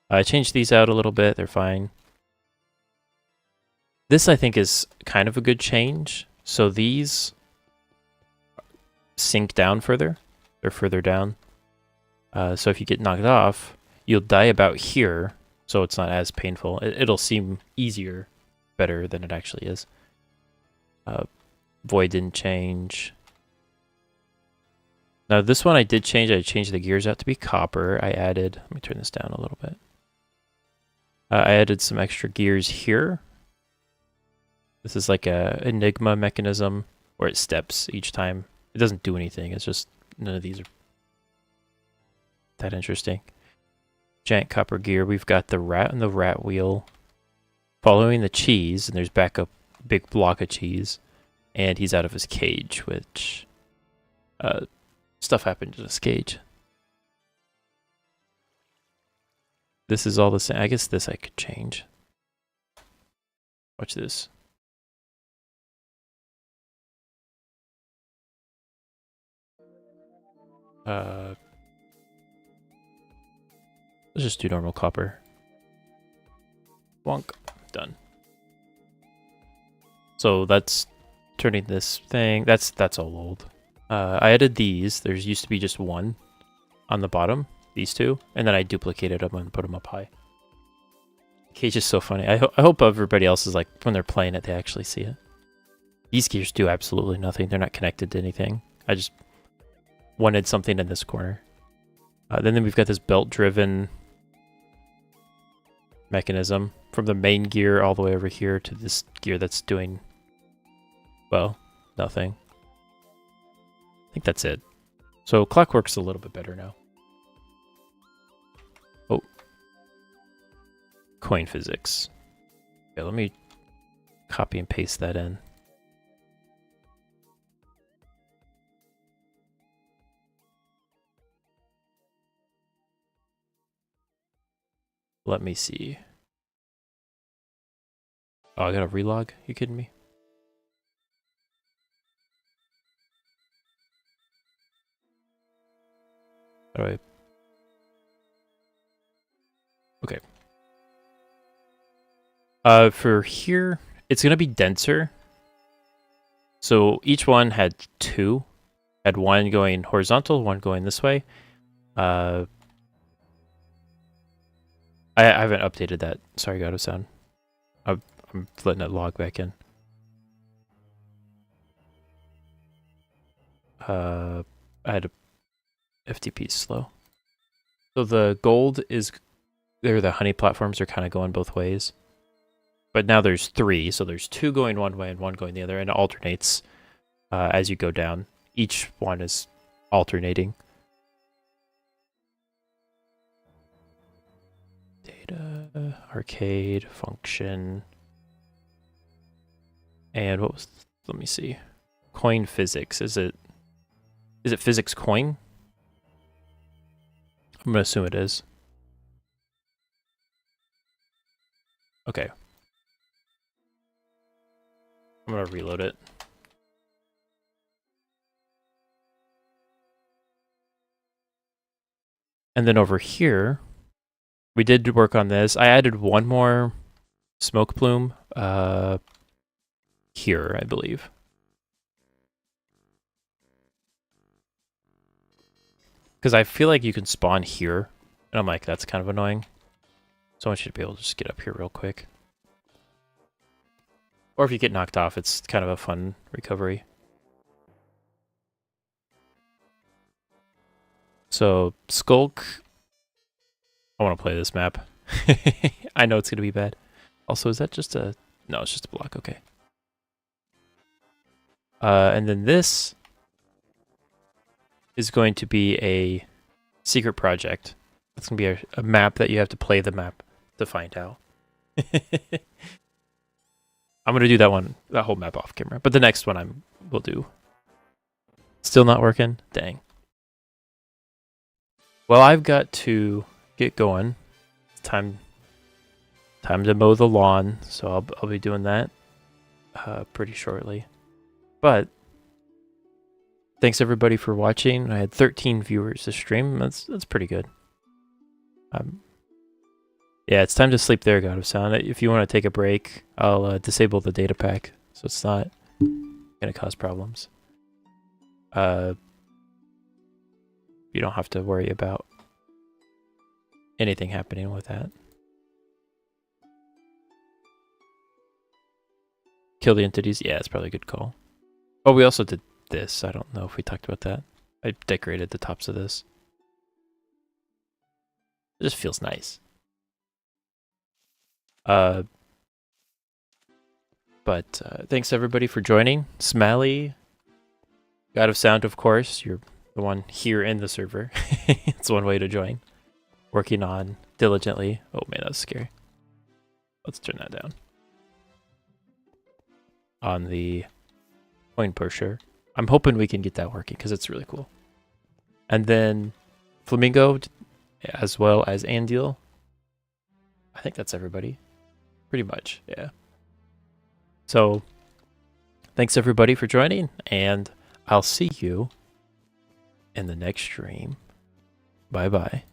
I changed these out a little bit. They're fine. This, I think, is kind of a good change. So these sink down further. They're further down. So if you get knocked off, you'll die about here, so it's not as painful. It'll seem easier, better than it actually is. Void didn't change. Now this one I did change. I changed the gears out to be copper. I added, let me turn this down a little bit. I added some extra gears here. This is like a Enigma mechanism where it steps each time. It doesn't do anything. It's just none of these are that interesting. Giant copper gear. We've got the rat and the rat wheel following the cheese, and there's back a big block of cheese, and he's out of his cage, which stuff happened in his cage. This is all the same. I guess this I could change. Watch this. Let's just do normal copper. Wonk. Done. So that's turning this thing. That's all old. I added these. There's used to be just one on the bottom. These two. And then I duplicated them and put them up high. Cage is so funny. I hope everybody else is like, when they're playing it, they actually see it. These gears do absolutely nothing. They're not connected to anything. I just wanted something in this corner. Then we've got this belt-driven mechanism from the main gear all the way over here to this gear that's doing, well, nothing. I think that's it. So clockwork's a little bit better now. Oh. Coin physics. Okay, let me copy and paste that in. Let me see. Oh, I got a relog? You kidding me? How do I... Okay. For here, it's going to be denser. So each one had two. Had one going horizontal, one going this way. I haven't updated that. Sorry, God of Sound. I'm letting it log back in. I had a FTP slow. So the gold is, there the honey platforms are kind of going both ways. But now there's three, so there's two going one way and one going the other, and it alternates as you go down. Each one is alternating. Data, arcade, function, and what was, let me see. Coin physics, is it physics coin? I'm gonna assume it is. Okay. I'm gonna reload it. And then over here, we did work on this. I added one more smoke plume here, I believe. Because I feel like you can spawn here, and I'm like, that's kind of annoying. So I want you to be able to just get up here real quick. Or if you get knocked off, it's kind of a fun recovery. So Skulk, I want to play this map. I know it's going to be bad. Also, is that just a... No, it's just a block. Okay. And then this is going to be a secret project. It's going to be a map that you have to play the map to find out. I'm going to do that whole map off camera. But the next one will do. Still not working? Dang. Well, I've got to get going. It's time to mow the lawn, so I'll be doing that pretty shortly. But thanks everybody for watching. I had 13 viewers this stream. That's pretty good. Yeah, it's time to sleep there, God of Sound. If you want to take a break, I'll disable the data pack so it's not gonna cause problems. You don't have to worry about anything happening with that. Kill the entities. Yeah, it's probably a good call. Oh, we also did this. I don't know if we talked about that. I decorated the tops of this. It just feels nice. But thanks everybody for joining. Smally, God of Sound, of course. You're the one here in the server. It's one way to join. Working on diligently. Oh man, that was scary. Let's turn that down. On the coin pusher. I'm hoping we can get that working because it's really cool. And then Flamingo, as well as Andil. I think that's everybody. Pretty much, yeah. So, thanks everybody for joining, and I'll see you in the next stream. Bye-bye.